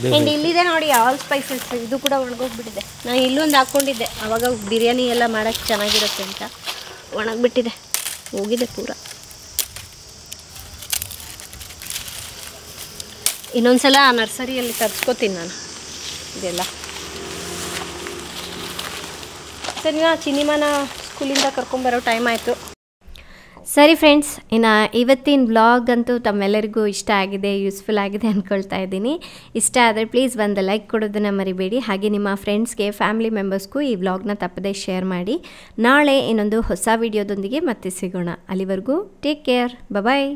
ಆ್ಯಂಡ್ ಇಲ್ಲಿದೆ ನೋಡಿ ಆಲ್ ಸ್ಪೈಸಸ್, ಇದು ಕೂಡ ಒಣಗೋಗ್ಬಿಟ್ಟಿದೆ. ನಾನು ಇಲ್ಲೊಂದು ಹಾಕ್ಕೊಂಡಿದ್ದೆ, ಆವಾಗ ಬಿರಿಯಾನಿ ಎಲ್ಲ ಮಾಡೋಕ್ಕೆ ಚೆನ್ನಾಗಿರುತ್ತೆ ಅಂತ. ಒಣಗಿಬಿಟ್ಟಿದೆ, ಹೋಗಿದೆ ಪೂರ. ಇನ್ನೊಂದ್ಸಲ ನರ್ಸರಿಯಲ್ಲಿ ತರಿಸ್ಕೋತೀನಿ ನಾನು ಇದೆಲ್ಲ. ಸರಿನಾ, ಚಿನಿಮಾನ ಸ್ಕೂಲಿಂದ ಕರ್ಕೊಂಬರೋ ಟೈಮ್ ಆಯಿತು. ಸರಿ ಫ್ರೆಂಡ್ಸ್, ಇನ್ನು ಇವತ್ತಿನ ವ್ಲಾಗ್ ಅಂತೂ ತಮ್ಮೆಲ್ಲರಿಗೂ ಇಷ್ಟ ಆಗಿದೆ, ಯೂಸ್ಫುಲ್ ಆಗಿದೆ ಅಂದ್ಕೊಳ್ತಾ ಇದ್ದೀನಿ. ಇಷ್ಟ ಆದರೆ ಪ್ಲೀಸ್ ಒಂದು ಲೈಕ್ ಕೊಡೋದನ್ನು ಮರಿಬೇಡಿ. ಹಾಗೆ ನಿಮ್ಮ ಫ್ರೆಂಡ್ಸ್ಗೆ, ಫ್ಯಾಮಿಲಿ ಮೆಂಬರ್ಸ್ಗೂ ಈ ವ್ಲಾಗ್ನ ತಪ್ಪದೇ ಶೇರ್ ಮಾಡಿ. ನಾಳೆ ಇನ್ನೊಂದು ಹೊಸ ವಿಡಿಯೋದೊಂದಿಗೆ ಮತ್ತೆ ಸಿಗೋಣ. ಅಲ್ಲಿವರೆಗೂ ಟೇಕ್ ಕೇರ್, ಬಾಯ್.